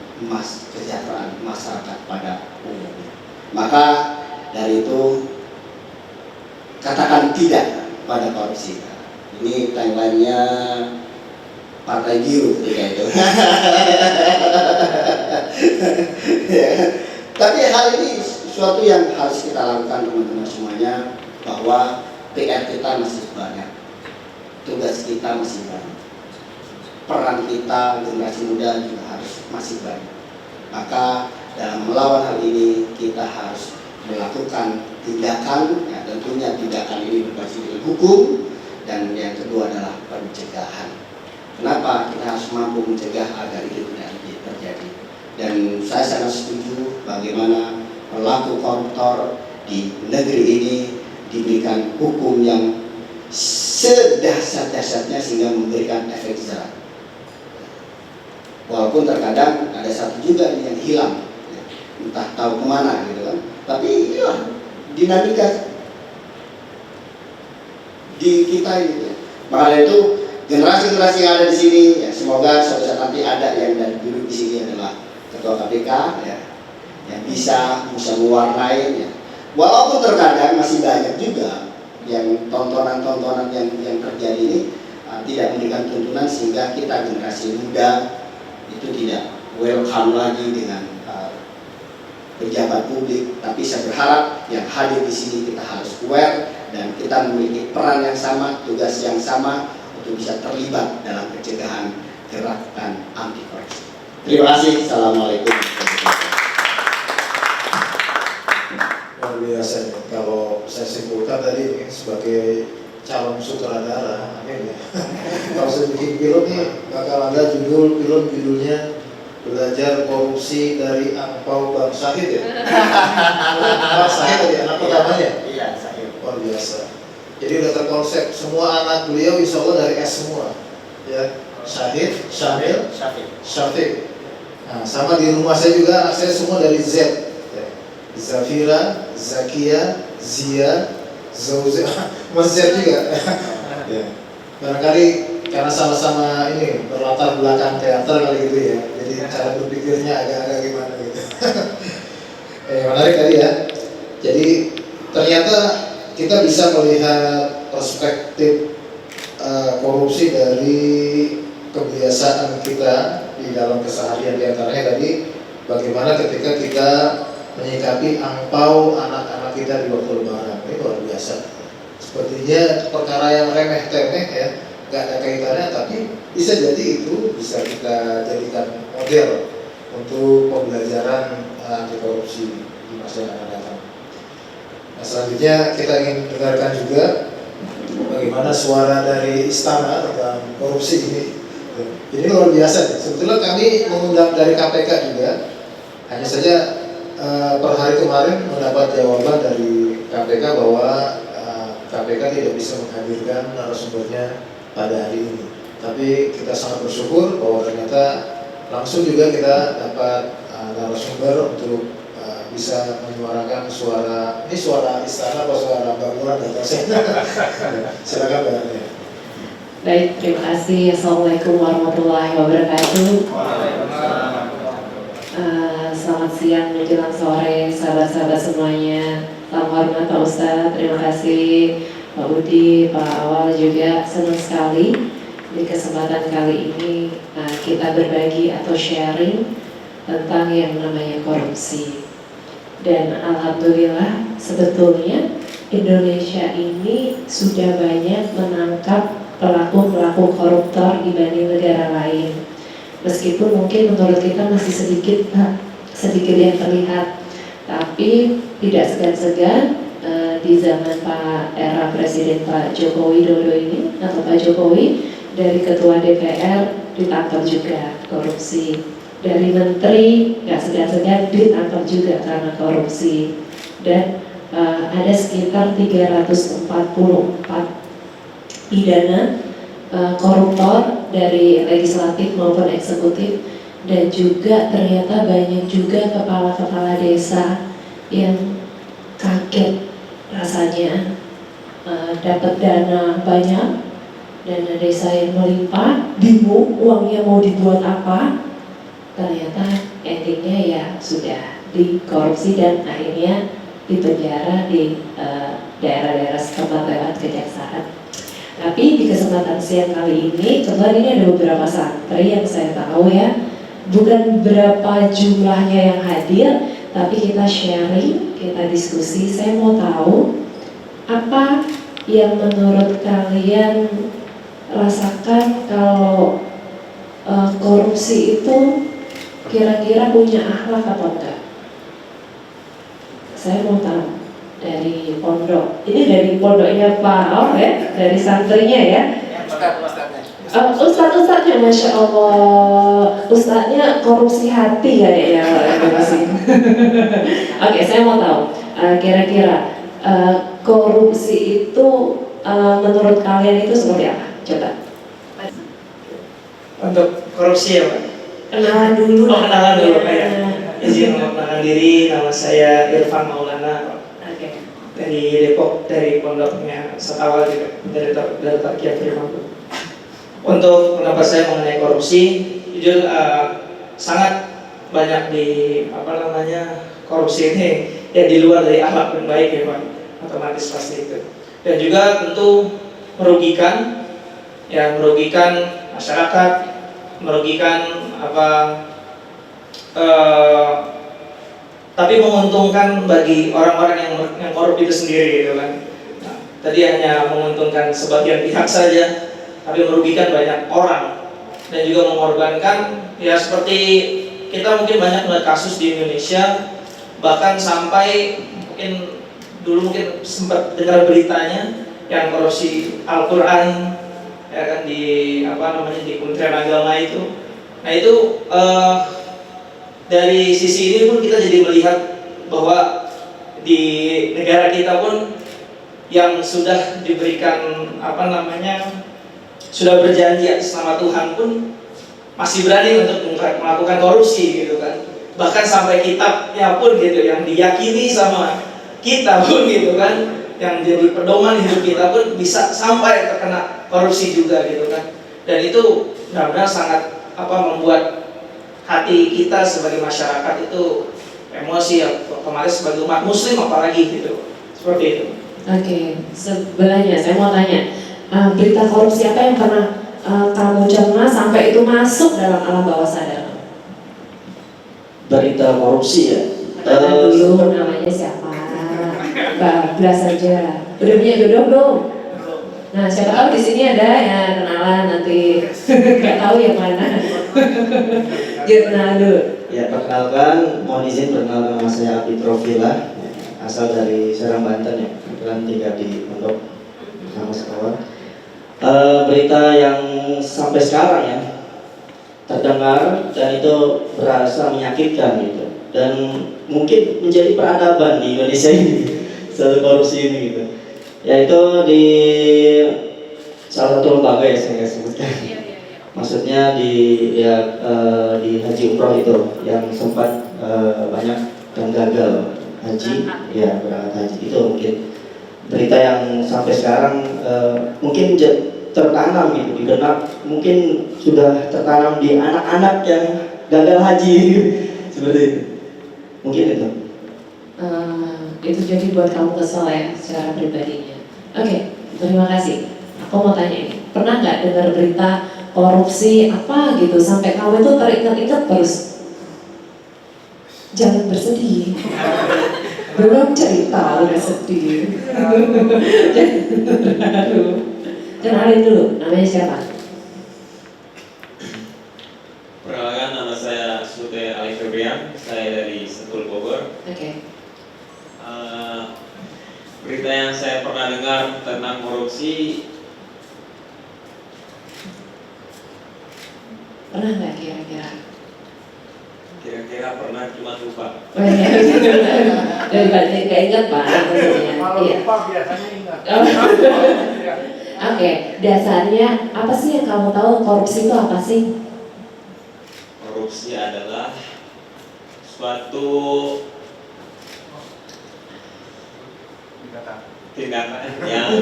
kesejahteraan masyarakat pada umumnya. Maka dari itu katakan tidak pada korupsi. Ini tagline-nya Partai Biru ketika itu. Ya. Tapi hal ini sesuatu yang harus kita lakukan teman-teman semuanya, bahwa PR kita masih banyak, tugas kita masih banyak, peran kita generasi muda juga harus masih banyak. Maka dalam melawan hal ini kita harus melakukan tindakan, ya tentunya tindakan ini berbasis dengan hukum, dan yang kedua adalah pencegahan. Kenapa kita harus mampu mencegah agar itu tidak terjadi? Dan saya sangat setuju bagaimana pelaku koruptor di negeri ini diberikan hukum yang sedahsyat-dahsyatnya sehingga memberikan efek jerah. Walaupun terkadang ada satu juga yang hilang, entah tahu kemana gitu kan. Tapi ya dinamika di kita ini. Maka itu generasi-generasi yang ada di sini, ya semoga suatu saat nanti ada yang dari dulu di sini adalah ketua KPK, ya, yang bisa mewarnai, ya. Walaupun terkadang masih banyak juga yang tontonan-tontonan yang terjadi ini tidak memberikan tuntunan sehingga kita generasi muda itu tidak welcome lagi dengan pejabat publik. Tapi saya berharap yang hadir di sini kita harus aware dan kita memiliki peran yang sama, tugas yang sama untuk bisa terlibat dalam pencegahan gerakan anti korupsi. Terima kasih. Assalamualaikum.
Luar biasa nih. Kalau saya simpulkan tadi ini sebagai calon sutradara, amin ya. Kalau saya bikin film nih bakal ada judulnya Belajar Korupsi dari Angpau Bang Syahid ya. Syahid tadi anak pertamanya.
Iya, saya.
Luar biasa. Jadi udah terkonsep semua anak beliau insya Allah dari S semua. Ya, Syahid, Syamil, Syafiq. Nah, sama di rumah saya juga anak saya semua dari Z. Ya. Zafira, Zakia, Zia, Zauza, Mas Z juga. Ya. Barangkali karena sama-sama ini berlatar belakang teater kali gitu ya. Jadi cara berpikirnya agak-agak gimana gitu. Menarik tadi ya. Jadi ternyata kita bisa melihat perspektif korupsi dari kebiasaan kita di dalam keseharian, di antaranya tadi bagaimana ketika kita menyikapi angpau anak-anak kita di waktu lebaran. Ini luar biasa. Sepertinya perkara yang remeh-temeh ya, nggak ada kaitannya, tapi bisa jadi itu bisa kita jadikan model untuk pembelajaran anti korupsi di masa yang akan datang. Nah, selanjutnya kita ingin dengarkan juga bagaimana suara dari istana tentang korupsi ini. Ini luar biasa. Sebetulnya kami mengundang dari KPK juga, hanya saja per hari kemarin mendapat jawaban dari KPK bahwa KPK tidak bisa menghadirkan narasumbernya pada hari ini. Tapi kita sangat bersyukur bahwa ternyata langsung juga kita dapat narasumber untuk bisa menyuarakan suara. Ini suara istana atau suara Mbak Mulan di atasnya? Silakan Mbak.
Baik, terima kasih. Assalamualaikum warahmatullahi wabarakatuh. Selamat siang menjelang sore, sahabat-sahabat semuanya. Salam hormat Pak Ustadz, terima kasih Pak Budi, Pak Awal juga. Senang sekali di kesempatan kali ini kita berbagi atau sharing tentang yang namanya korupsi. Dan alhamdulillah sebetulnya Indonesia ini sudah banyak menangkap pelaku-pelaku koruptor dibanding negara lain. Meskipun mungkin menurut kita masih sedikit yang terlihat, tapi tidak segan-segan di zaman era Presiden Pak Joko Widodo ini atau Pak Jokowi, dari Ketua DPR ditangkap juga korupsi, dari Menteri nggak segan-segan ditangkap juga karena korupsi, dan ada sekitar 344 pidana koruptor dari legislatif maupun eksekutif, dan juga ternyata banyak juga kepala-kepala desa yang kaget rasanya dapat dana banyak, dana desa yang melimpah, bingung uangnya mau dibuat apa, ternyata endingnya ya sudah dikorupsi dan akhirnya dipenjara di daerah-daerah setempat lewat kejaksaan. Tapi di kesempatan siang kali ini, kebetulan ini ada beberapa santri yang saya tahu ya, bukan berapa jumlahnya yang hadir, tapi kita sharing, kita diskusi. Saya mau tahu apa yang menurut kalian rasakan kalau korupsi itu kira-kira punya akhlak atau enggak? Saya mau tahu dari pondok. Ini dari pondoknya Pak Aur ya, dari santrinya ya. Ustadz-ustadznya, Masya Allah, ustadznya korupsi hati kayaknya. Oke, saya mau tahu kira-kira korupsi itu menurut kalian itu seperti apa? Coba.
Untuk korupsi ya Pak?
Kenalan dulu.
Kenalan dulu Pak ya. Izin memperkenalkan diri, nama saya Irfan Maulana
Oke.
dari Depok, dari pondoknya Setawal juga, dari Tarkiyah Firmanku. Untuk pendapat saya mengenai korupsi, jujur sangat banyak di korupsi ini ya di luar dari akhlak yang baik ya Pak, otomatis pasti itu. Dan juga tentu merugikan yang merugikan masyarakat, merugikan tapi menguntungkan bagi orang-orang yang korup itu sendiri gitu kan. Nah, tadi hanya menguntungkan sebagian pihak saja, tapi merugikan banyak orang dan juga mengorbankan, ya seperti kita mungkin banyak melihat kasus di Indonesia, bahkan sampai dulu mungkin sempat dengar beritanya yang korupsi Al-Quran ya kan di di Kementerian Agama itu. Nah itu dari sisi ini pun kita jadi melihat bahwa di negara kita pun yang sudah diberikan sudah berjanji atas nama Tuhan pun masih berani untuk melakukan korupsi gitu kan. Bahkan sampai kitabnya pun gitu yang diyakini sama kita pun gitu kan, yang jadi pedoman hidup kita pun bisa sampai terkena korupsi juga gitu kan. Dan itu benar-benar sangat membuat hati kita sebagai masyarakat itu emosi ya, kemarin sebagai umat muslim apalagi gitu. Seperti itu.
Oke, sebelahnya saya mau tanya, berita korupsi apa yang pernah kamu cerna sampai itu masuk dalam alam bawah sadar?
Berita korupsi ya?
Kenalan dulu namanya siapa? Bablas saja. Udah punya jodoh belum? Nah, siapa tahu di sini ada yang kenalan nanti nggak tahu yang mana. Jadi kenalan dulu.
Ya, perkenalkan, mohon izin perkenalkan nama saya Abi Trofila, asal dari Serang, Banten ya, kebetulan tinggal di Pondok sama sekawan. Berita yang sampai sekarang ya terdengar dan itu berasa menyakitkan gitu, dan mungkin menjadi peradaban di Indonesia ini soal korupsi ini gitu, yaitu di salah satu lembaga ya saya nggak sebutkan. Maksudnya di haji umroh itu yang sempat banyak yang gagal haji, ya berangkat haji itu mungkin berita yang sampai sekarang mungkin tertanam gitu di benak, mungkin sudah tertanam di anak-anak yang gagal haji seperti itu. Mungkin itu.
Itu jadi buat kamu kesel ya secara pribadinya. Oke, terima kasih. Aku mau tanya ini, pernah nggak dengar berita korupsi apa gitu sampai kamu itu teringat-ingat terus? Jangan bersedih. Belum cerita udah sedih. Kenalin dulu, namanya siapa?
Perkenalkan, nama saya Sute Ali Febrian, saya dari Sentul Bogor.
Oke.
Berita yang saya pernah dengar tentang korupsi,
Pernah nggak kira-kira?
kira-kira pernah, cuma lupa.
Oh iya, daripada nggak ingat Pak.
Kalau
Iya.
lupa biasanya ingat.
Oke, dasarnya apa sih yang kamu tahu korupsi itu apa sih?
Korupsi adalah suatu tindakan yang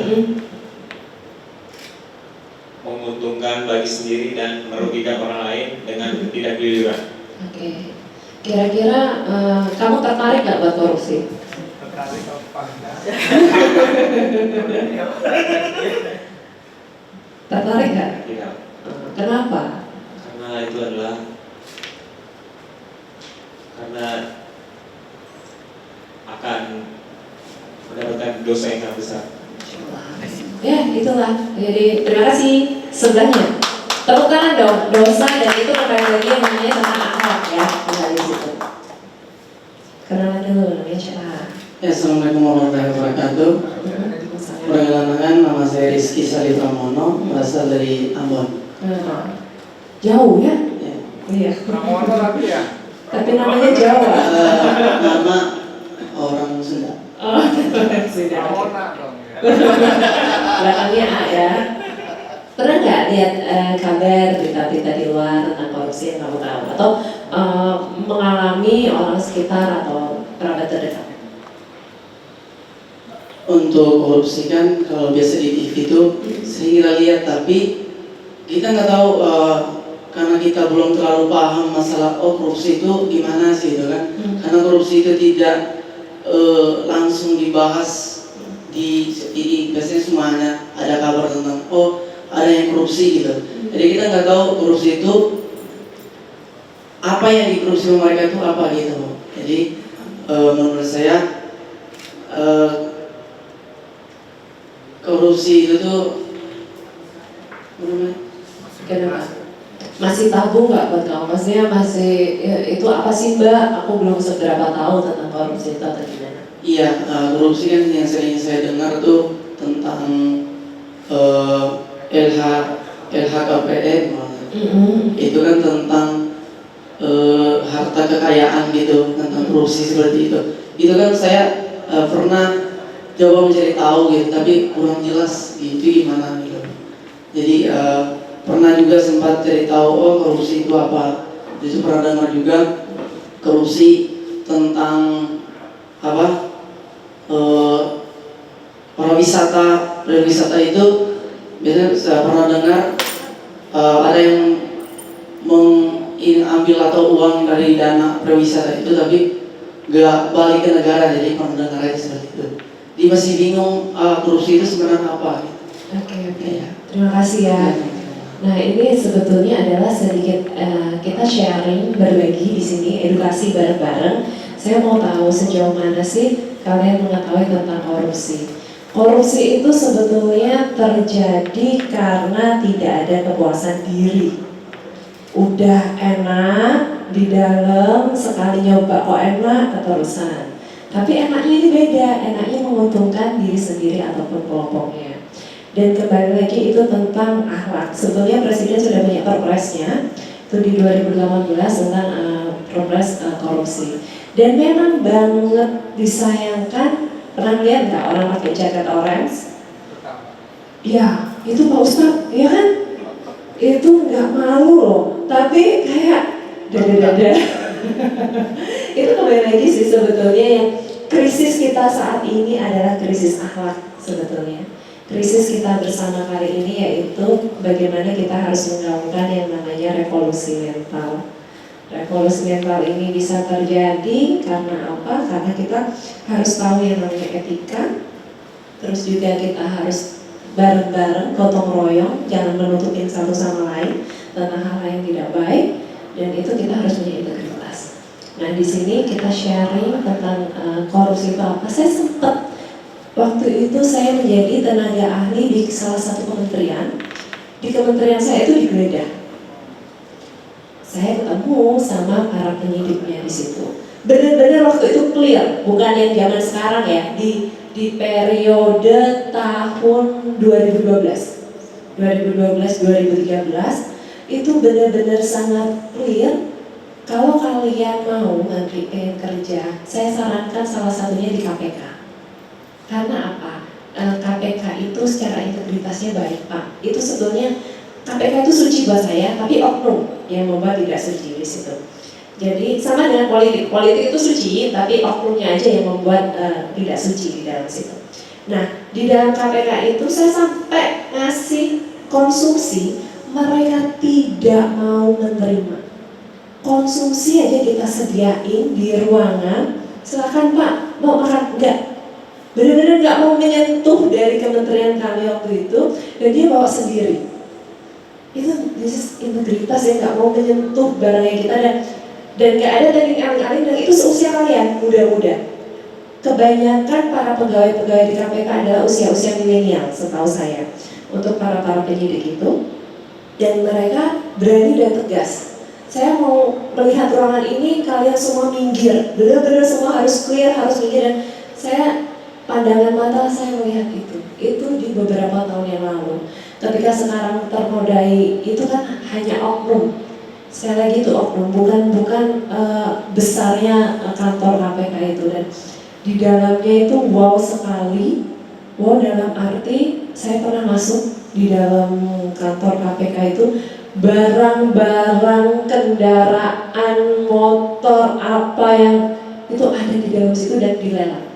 menguntungkan bagi sendiri dan merugikan orang lain dengan ketidakjujuran.
Oke, kira-kira kamu tertarik nggak buat korupsi?
Tertarik apa enggak?
Tertarik nggak?
Tidak,
Kenapa?
karena itu adalah akan mendapatkan dosa yang sangat besar.
Ya, itulah. Jadi terima kasih sebelahnya. Tepuk tangan dong. Dosa dan itu kembali lagi yang namanya tentang akhlak ya. Kembali situ. Kenalan dulu namanya siapa?
Ya, Assalamualaikum warahmatullahi wabarakatuh. Perkenalkan, nama saya Rizky Salih Pramono, berasal dari Ambon.
Jauh ya?
Ya.
Iya.
Pramono tapi ya.
Tapi namanya Jawa.
Nama orang Sunda.
Oh, sudah.
Pramona dong ya.
Belakangnya A ya. Pernah nggak lihat kabar berita-berita di luar tentang korupsi yang kamu tahu atau mengalami orang sekitar atau kerabat terdekat?
Untuk korupsi kan kalau biasa di TV itu sering kita lihat, tapi kita nggak tahu karena kita belum terlalu paham masalah korupsi itu gimana sih, gitu kan? Karena korupsi itu tidak langsung dibahas di biasanya semuanya ada kabar tentang ada yang korupsi gitu. Jadi kita nggak tahu korupsi itu apa yang dikorupsi mereka itu apa gitu. Jadi menurut saya korupsi itu tuh
kenapa? Masih tabu nggak buat kamu? Maksudnya masih itu apa sih Mbak? Aku belum seberapa tahu tentang korupsi itu atau gimana?
Iya, korupsi kan yang sering saya dengar tuh tentang LHKPN, itu kan tentang harta kekayaan gitu, tentang korupsi seperti itu. Itu kan saya pernah coba mencari tahu gitu, tapi kurang jelas gitu gimana gitu. Jadi pernah juga sempat cari tahu korupsi itu apa. Jadi pernah dengar juga korupsi tentang apa? Pariwisata itu biasanya saya pernah dengar ada yang mengambil atau uang dari dana pariwisata itu tapi gak balik ke negara, jadi pernah dengar aja seperti itu. Dia masih bingung korupsi itu sebenarnya apa.
Oke. Terima kasih ya. Nah ini sebetulnya adalah sedikit kita sharing, berbagi di sini, edukasi bareng-bareng. Saya mau tahu sejauh mana sih kalian mengetahui tentang korupsi. Korupsi itu sebetulnya terjadi karena tidak ada kepuasan diri. Udah enak di dalam, sekali nyoba kok enak keterusan. Tapi enaknya ini beda, enaknya menguntungkan diri sendiri ataupun kelompoknya. Dan kembali lagi itu tentang akhlak. Sebetulnya Presiden sudah punya perpresnya, itu di 2018 tentang perpres korupsi. Dan memang banget disayangkan, pernah lihat nggak orang pakai jaket orange? Ya, itu Pak Ustadz, ya kan? Itu nggak malu loh, tapi kayak dada-dada. Itu kembali lagi sih sebetulnya yang krisis kita saat ini adalah krisis akhlak sebetulnya. Krisis kita bersama kali ini yaitu bagaimana kita harus melakukan yang namanya revolusi mental. Revolusi mental ini bisa terjadi karena apa? Karena kita harus tahu yang namanya etika. Terus juga kita harus bareng-bareng, gotong royong, jangan menutupin satu sama lain tentang hal yang tidak baik. Dan itu kita harus punya integritas. Nah di sini kita sharing tentang korupsi itu apa. Saya sempat waktu itu saya menjadi tenaga ahli di salah satu kementerian. Di kementerian saya itu digeledah. Saya ketemu sama para penyidiknya di situ. Benar-benar waktu itu clear, bukan yang zaman sekarang ya. Di periode tahun 2012, 2013 itu benar-benar sangat clear. Kalau kalian mau nanti kerja, saya sarankan salah satunya di KPK. Karena apa? KPK itu secara integritasnya baik Pak. Itu sebetulnya KPK itu suci buat saya, tapi oknum yang membuat tidak suci di situ. Jadi sama dengan politik. Politik itu suci, tapi oknumnya aja yang membuat tidak suci di dalam situ. Nah, di dalam KPK itu saya sampai ngasih konsumsi, mereka tidak mau menerima. Konsumsi aja kita sediain di ruangan, silakan Pak, mau makan? Enggak. Benar-benar nggak mau menyentuh dari kementerian kami waktu itu, dan dia bawa sendiri. Itu integritas yang nggak mau menyentuh barangnya kita dan nggak ada teknik aling-aling, dan itu seusia kalian muda-muda. Kebanyakan para pegawai-pegawai di KPK adalah usia-usia milenial, setahu saya, untuk para penyidik itu, dan mereka berani dan tegas. Saya mau melihat ruangan ini, kalian semua minggir, benar-benar semua harus clear, harus minggir, dan saya pandangan mata saya melihat itu di beberapa tahun yang lalu. Ketika sekarang ternodai itu kan hanya oknum. Sekali lagi itu oknum, bukan besarnya kantor KPK itu, dan di dalamnya itu wow sekali. Wow dalam arti saya pernah masuk di dalam kantor KPK itu, barang-barang, kendaraan, motor, apa yang itu ada di dalam situ dan dilelang.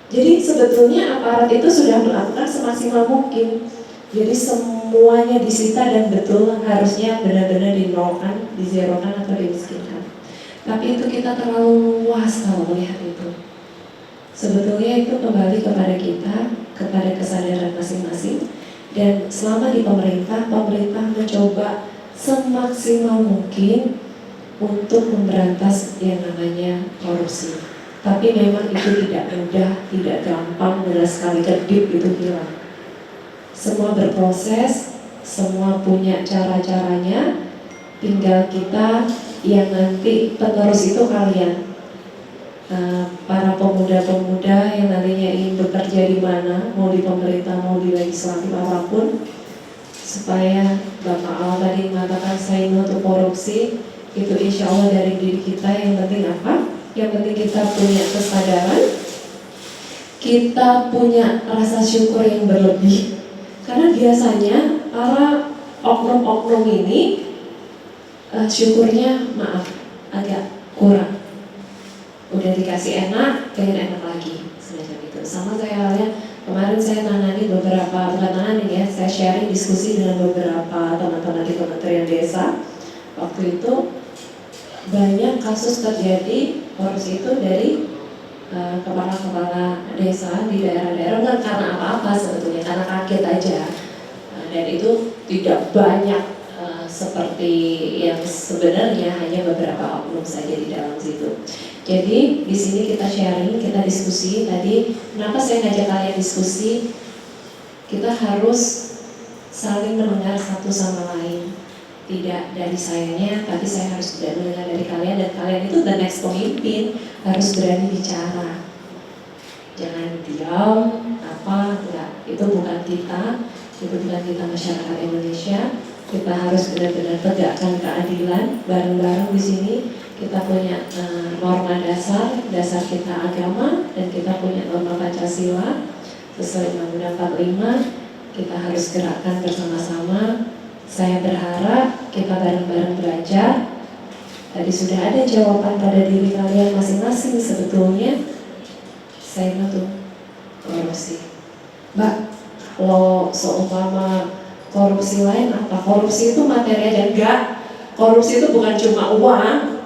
Jadi sebetulnya aparat itu sudah melakukan semaksimal mungkin. Jadi semuanya disita dan betul harusnya benar-benar dinolkan, dizerokan atau dimiskinkan. Tapi itu kita terlalu luas kalau melihat itu. Sebetulnya itu kembali kepada kita, kepada kesadaran masing-masing. Dan selama di pemerintah mencoba semaksimal mungkin untuk memberantas yang namanya korupsi. Tapi memang itu tidak mudah, tidak gampang, dan sekali kedip itu hilang. Semua berproses, semua punya cara-caranya, tinggal kita yang nanti penerus itu kalian. Para pemuda-pemuda yang nantinya ingin bekerja di mana, mau di pemerintah, mau di legislatif apapun, supaya Bapak Al tadi mengatakan say no to korupsi, itu insya Allah dari diri kita. Yang penting apa? Yang penting kita punya kesadaran, kita punya rasa syukur yang berlebih. Karena biasanya para oknum-oknum ini syukurnya maaf agak kurang. Udah dikasih enak, pengen enak lagi, semacam itu. Sama saya halnya, kemarin saya nangani beberapa, bukan nangani ya, saya sharing diskusi dengan beberapa teman-teman di Kementerian Desa. Waktu itu banyak kasus terjadi korupsi itu dari kepala-kepala desa di daerah-daerah, bukan karena apa-apa sebetulnya, karena kaget aja. Dan itu tidak banyak seperti yang sebenarnya, hanya beberapa oknum saja di dalam situ. Jadi di sini kita sharing, kita diskusi. Tadi kenapa saya ngajak kalian diskusi? Kita harus saling mendengar satu sama lain. Tidak dari sayanya, tapi saya harus juga mendengar dari kalian, dan kalian itu the next pemimpin, harus berani bicara. Jangan diam, enggak. Itu bukan kita masyarakat Indonesia. Kita harus benar-benar tegakkan keadilan bareng-bareng di sini. Kita punya norma dasar kita agama, dan kita punya norma Pancasila sesuai Undang-Undang 45. Kita harus gerakkan bersama-sama. Saya berharap kita bareng-bareng belajar. Tadi sudah ada jawaban pada diri kalian masing-masing sebetulnya. Saya tuh korupsi. Mbak, kalau seumpama korupsi lain apa? Korupsi itu materi aja enggak. Korupsi itu bukan cuma uang.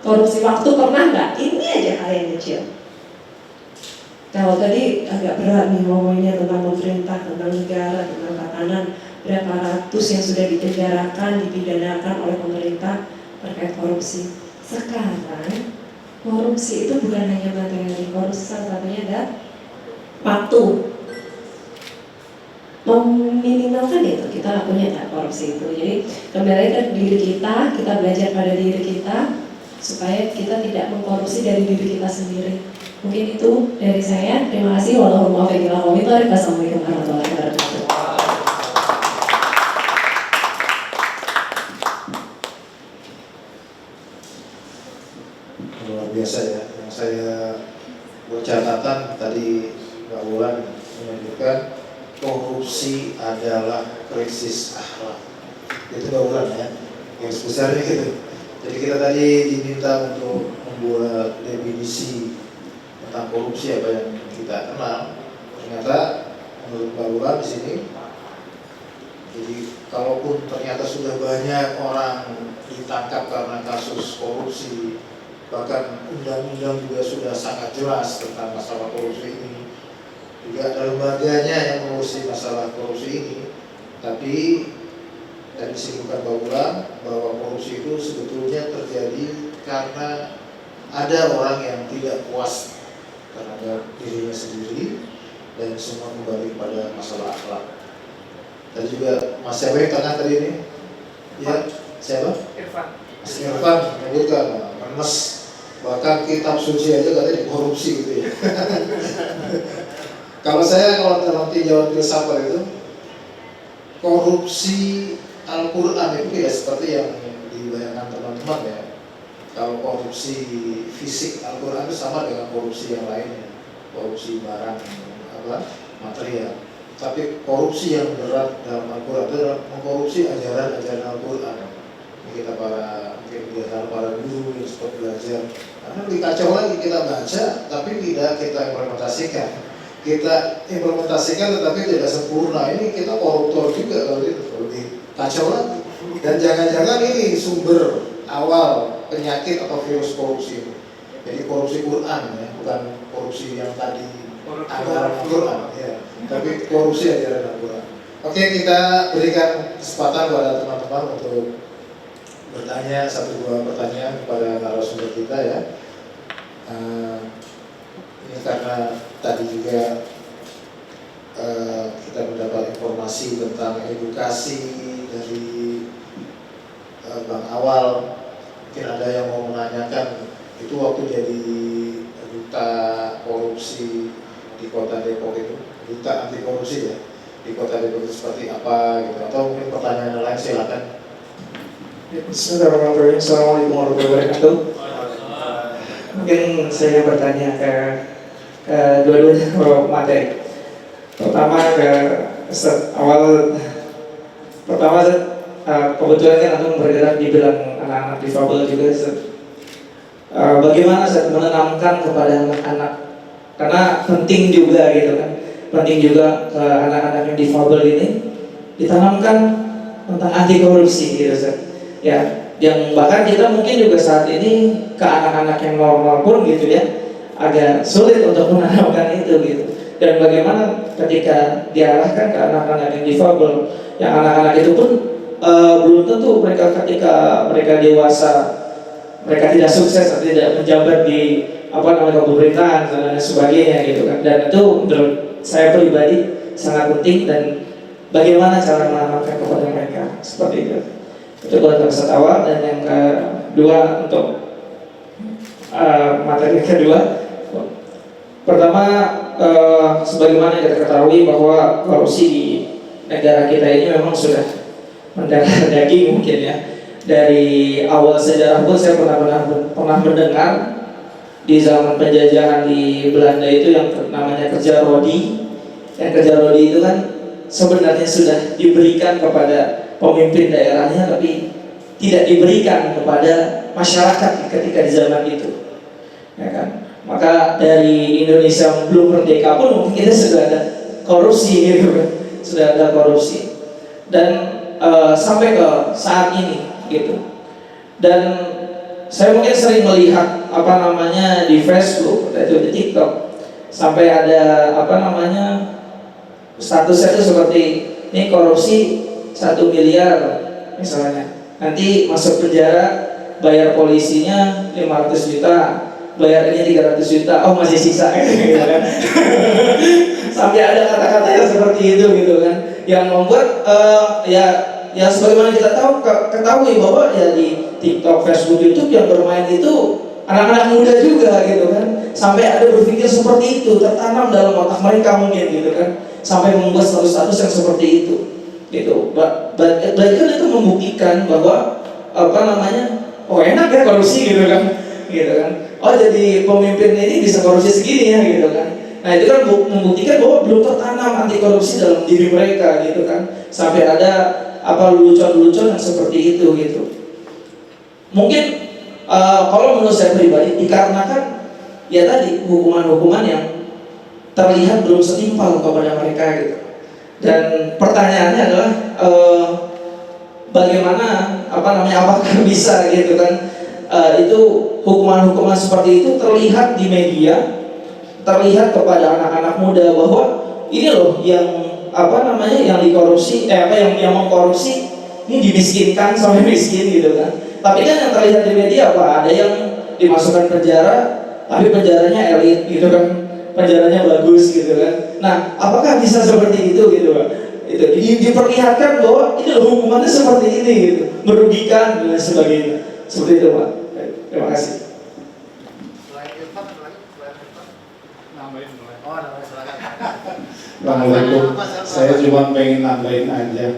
Korupsi waktu pernah nggak? Ini aja hal yang kecil. Kalau tadi agak berat nih ngomongnya tentang pemerintah, tentang negara, tentang tatanan, berapa ratus yang sudah dipenjarakan, dipidanakan oleh pemerintah terkait korupsi. Sekarang korupsi itu bukan hanya materi, korupsi salah satunya adalah waktu. Meminimalkan itu, kita nggak punya korupsi itu. Jadi kembali ke diri kita belajar pada diri kita, supaya kita tidak mengkorupsi dari diri kita sendiri. Mungkin itu dari saya. Terima kasih. Wassalamualaikum warahmatullahi wabarakatuh.
Luar biasa ya. Yang saya bercatatan tadi Mbak Wulan menyebutkan korupsi adalah krisis akhlak. Itu Mbak Wulan ya. Yang besarnya gitu. Jadi kita tadi diminta untuk membuat definisi tentang korupsi apa yang kita kenal. Ternyata menurut Mbak Wulan di sini, jadi kalaupun ternyata sudah banyak orang ditangkap karena kasus korupsi, bahkan undang-undang juga sudah sangat jelas tentang masalah korupsi ini, juga ada lembaganya yang mengurusi masalah korupsi ini, tapi tadi disebutkan bahwa korupsi itu sebetulnya terjadi karena ada orang yang tidak puas terhadap dirinya sendiri, dan semua kembali pada masalah akhlak. Tadi juga Mas siapa yang tengah tadi ini? Ya, siapa?
Irfan.
Mas Irfan menyebutkan menes, bahkan kitab suci aja katanya dikorupsi gitu ya. Kalau dalam tinjauan filsafat itu, korupsi Al-Quran itu tidak seperti yang dibayangkan teman-teman ya. Kalau korupsi fisik Al-Quran itu sama dengan korupsi yang lainnya, korupsi barang material. Tapi korupsi yang berat dalam Al-Quran itu adalah mengkorupsi ajaran-ajaran Al-Quran. Kita para guru yang sempat belajar, karena lebih kacau lagi kita baca tapi tidak kita implementasikan. Kita implementasikan tetapi tidak sempurna. Ini kita koruptor juga kalau itu, lebih kacau lagi. Dan jangan-jangan ini sumber awal penyakit atau virus korupsi itu. Jadi korupsi Quran ya, bukan korupsi yang tadi ajaran Al-Quran ya, tapi korupsi ajaran Al-Quran. Oke, kita berikan kesempatan kepada teman-teman untuk bertanya 1-2 pertanyaan kepada narasumber kita ya. Ini karena tadi juga kita mendapat informasi tentang edukasi dari Bang Awal. Mungkin ada yang mau menanyakan, itu waktu jadi duta korupsi di Kota Depok itu, duta anti korupsi ya, di Kota Depok itu seperti apa gitu, atau mungkin pertanyaan lain silakan.
Bismillahirrahmanirrahim. Assalamualaikum warahmatullahi wabarakatuh. Mungkin saya bertanya ke dua-duanya materi. Pertama ke Ustaz Awal. Pertama kebetulan kan aku bergerak di bidang anak-anak difabel juga. Bagaimana Ustaz menanamkan kepada anak-anak, karena penting juga gitu kan, penting juga ke anak-anak yang difabel ini ditanamkan tentang anti korupsi gitu Ustaz. Ya, yang bahkan kita mungkin juga saat ini ke anak-anak yang normal pun gitu ya, agak sulit untuk menanamkan itu gitu. Dan bagaimana ketika diarahkan ke anak-anak yang difabel, yang anak-anak itu pun belum tentu mereka ketika mereka dewasa mereka tidak sukses atau tidak menjabat di pemerintahan dan sebagainya gitu kan. Dan itu menurut saya pribadi sangat penting, dan bagaimana cara menanamkan kepada mereka seperti itu. Itu buat Ustaz Awal. Dan yang kedua untuk materi kedua, pertama sebagaimana kita ketahui bahwa korupsi di negara kita ini memang sudah mendarah daging mungkin ya. Dari awal sejarah pun saya pernah mendengar di zaman penjajahan di Belanda itu yang namanya kerja rodi. Yang kerja rodi itu kan sebenarnya sudah diberikan kepada pemimpin daerahnya, tapi tidak diberikan kepada masyarakat ketika di zaman itu, ya kan? Maka dari Indonesia belum merdeka pun mungkin kita sudah ada korupsi gitu kan, sudah ada korupsi, dan sampai ke saat ini gitu. Dan saya mungkin sering melihat di Facebook atau di TikTok sampai ada statusnya itu seperti ini korupsi 1 miliar misalnya, nanti masuk penjara, bayar polisinya 500 juta, bayar ini 300 juta, oh masih sisa gitu kan. Sampai ada kata-kata yang seperti itu gitu kan, yang membuat ya sebagaimana kita ketahui bahwa ya di TikTok, Facebook, YouTube yang bermain itu anak-anak muda juga gitu kan, sampai ada berpikir seperti itu tertanam dalam otak mereka mungkin gitu kan, sampai membuat status-status yang seperti itu gitu. Berarti kan itu membuktikan bahwa oh enak ya korupsi gitu kan, oh jadi pemimpin ini bisa korupsi segini ya gitu kan. Nah itu kan membuktikan bahwa belum tertanam anti korupsi dalam diri mereka gitu kan, sampai ada lelucon-lelucon yang seperti itu gitu. Mungkin kalau menurut saya pribadi dikarenakan ya tadi hukuman-hukuman yang terlihat belum setimpal kepada mereka gitu. Dan pertanyaannya adalah bagaimana apakah bisa gitu kan itu hukuman-hukuman seperti itu terlihat di media, terlihat kepada anak-anak muda bahwa ini loh yang yang dikorupsi, yang mengkorupsi ini dimiskinkan sampai miskin gitu kan. Tapi kan yang terlihat di media ada yang dimasukkan penjara, tapi penjaranya elit gitu kan, penjaranya bagus gitu kan. Nah, apakah bisa seperti itu gitu Pak? Itu diperlihatkan bahwa ini loh hukumannya seperti ini gitu, merugikan dan sebagainya. Seperti itu Pak. Terima kasih.
Assalamualaikum. Saya cuma pengen nambahin aja.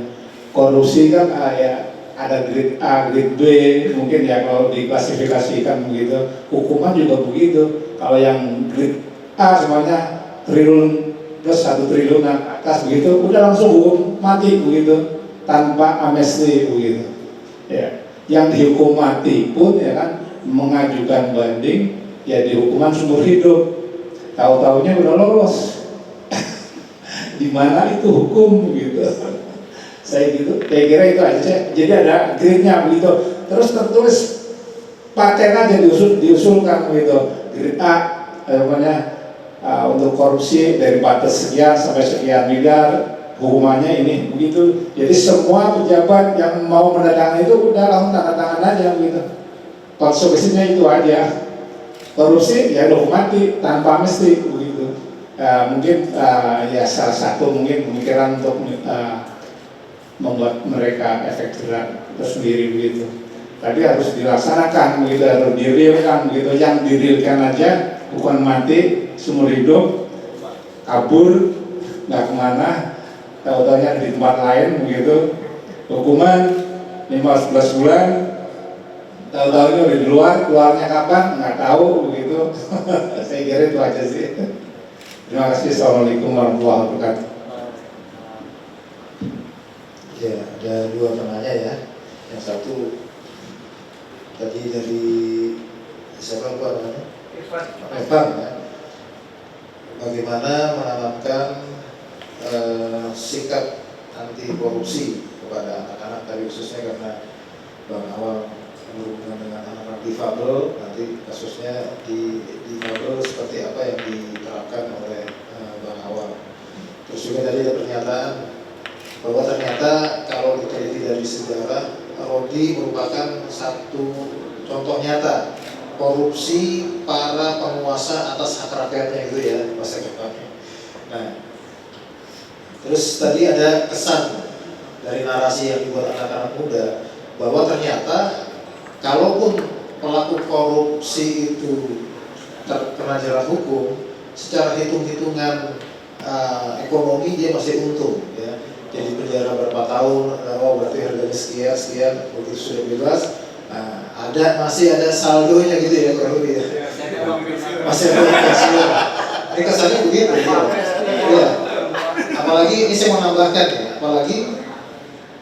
Korupsi kan ya ada grade A, grade B, mungkin ya kalau diklasifikasikan begitu. Hukuman juga begitu. Kalau yang grade A semuanya triliun plus 1 triliun atas begitu, udah langsung hukum mati begitu, tanpa amnesti begitu. Ya, yang dihukum mati pun ya kan mengajukan banding ya dihukuman seumur hidup. Tahu-taunya udah lolos. Di mana itu hukum gitu. Saya kira itu aja. Jadi ada grade-nya begitu. Terus tertulis paten aja diusulkan begitu. Grade A untuk korupsi dari batas sekian sampai sekian miliar, hukumannya ini begitu. Jadi semua pejabat yang mau mendatangi itu udah langsung tanda tangan aja begitu. Konsekuensinya itu aja. Korupsi ya hukum mati tanpa amnesti begitu. Mungkin ya salah satu mungkin pemikiran untuk membuat mereka efek jerak tersendiri begitu. Tadi harus dilaksanakan begitu, harus dirilkan begitu. Yang dirilkan aja hukuman mati seumur hidup, kabur nggak kemana, tahu-tahunya di tempat lain begitu. Hukuman 15 bulan, tahu-tahunya udah di luar, keluarnya kapan nggak tahu begitu. Saya kira itu aja sih. Terima kasih. Assalamualaikum warahmatullahi wabarakatuh.
Ya, ada dua penanya ya. Yang satu tadi dari siapa lupa namanya? Evan ya. Bagaimana menanamkan sikap anti korupsi kepada anak-anak tadi, khususnya karena Bang Awal berhubungan dengan anak-anak difabel, nanti kasusnya di difabel seperti apa yang diterapkan oleh Bang Awal. Terus juga tadi ada pernyataan bahwa ternyata kalau diteliti dari sejarah, Rodi merupakan satu contoh nyata korupsi para penguasa atas hak rakyatnya itu ya masa depannya. Nah, terus tadi ada kesan dari narasi yang dibuat anak-anak muda bahwa ternyata kalaupun pelaku korupsi itu terkena jerat hukum, secara hitung-hitungan ekonomi dia masih untung ya. Jadi penjara berapa tahun, oh berarti harganya sekian, begitu sudah bebas. Nah, masih ada saldonya gitu ya kurang lebih ya. Masih ada pensiun. Ini kesannya begitu ya. Apalagi ini saya mau nambahkan ya, apalagi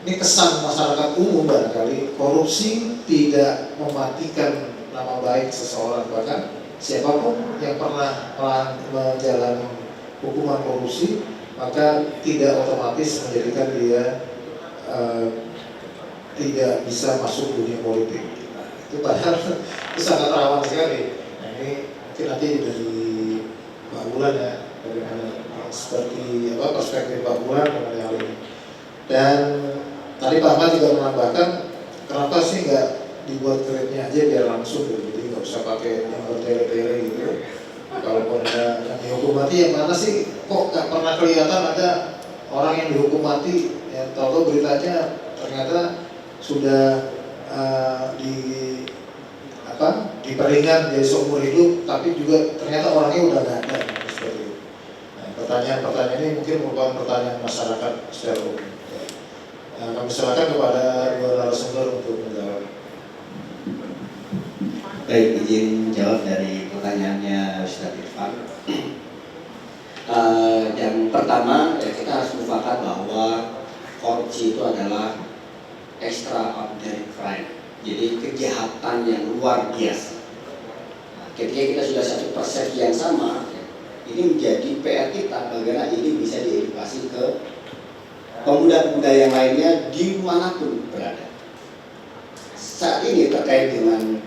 ini kesan masyarakat umum barangkali korupsi tidak mematikan nama baik seseorang, bahkan siapapun yang pernah menjalani hukuman korupsi maka tidak otomatis menjadikan dia tidak bisa masuk dunia politik. Nah, itu padahal itu sangat rawan sekali. Nah, ini mungkin nanti dari Pak Bulan ya, bagaimana seperti apa perspektif Pak Bulan mengenai hal ini. Dan tadi Pak Ahmad juga menambahkan kenapa sih nggak dibuat grade-nya aja biar langsung gitu, jadi nggak usah pakai yang bertele-tele gitu. Kalaupun ada yang dihukum mati, yang mana sih kok nggak pernah kelihatan ada orang yang dihukum mati? Ya, tahu beritanya ternyata sudah diperingan jadi seumur hidup, tapi juga ternyata orangnya udah nggak ada seperti itu. Nah, pertanyaan ini mungkin merupakan pertanyaan masyarakat secara umum. Kami silakan kepada dua narasumber untuk menjawab.
Baik, izin jawab dari pertanyaannya Ustaz Irfan. Yang pertama, ya kita harus mufakat bahwa korupsi itu adalah extraordinary crime. Jadi kejahatan yang luar biasa. Nah, ketika kita sudah satu persepsi yang sama, ini menjadi PR kita bagaimana ini bisa diedukasi ke pemuda-pemuda yang lainnya dimanapun berada. Saat ini terkait dengan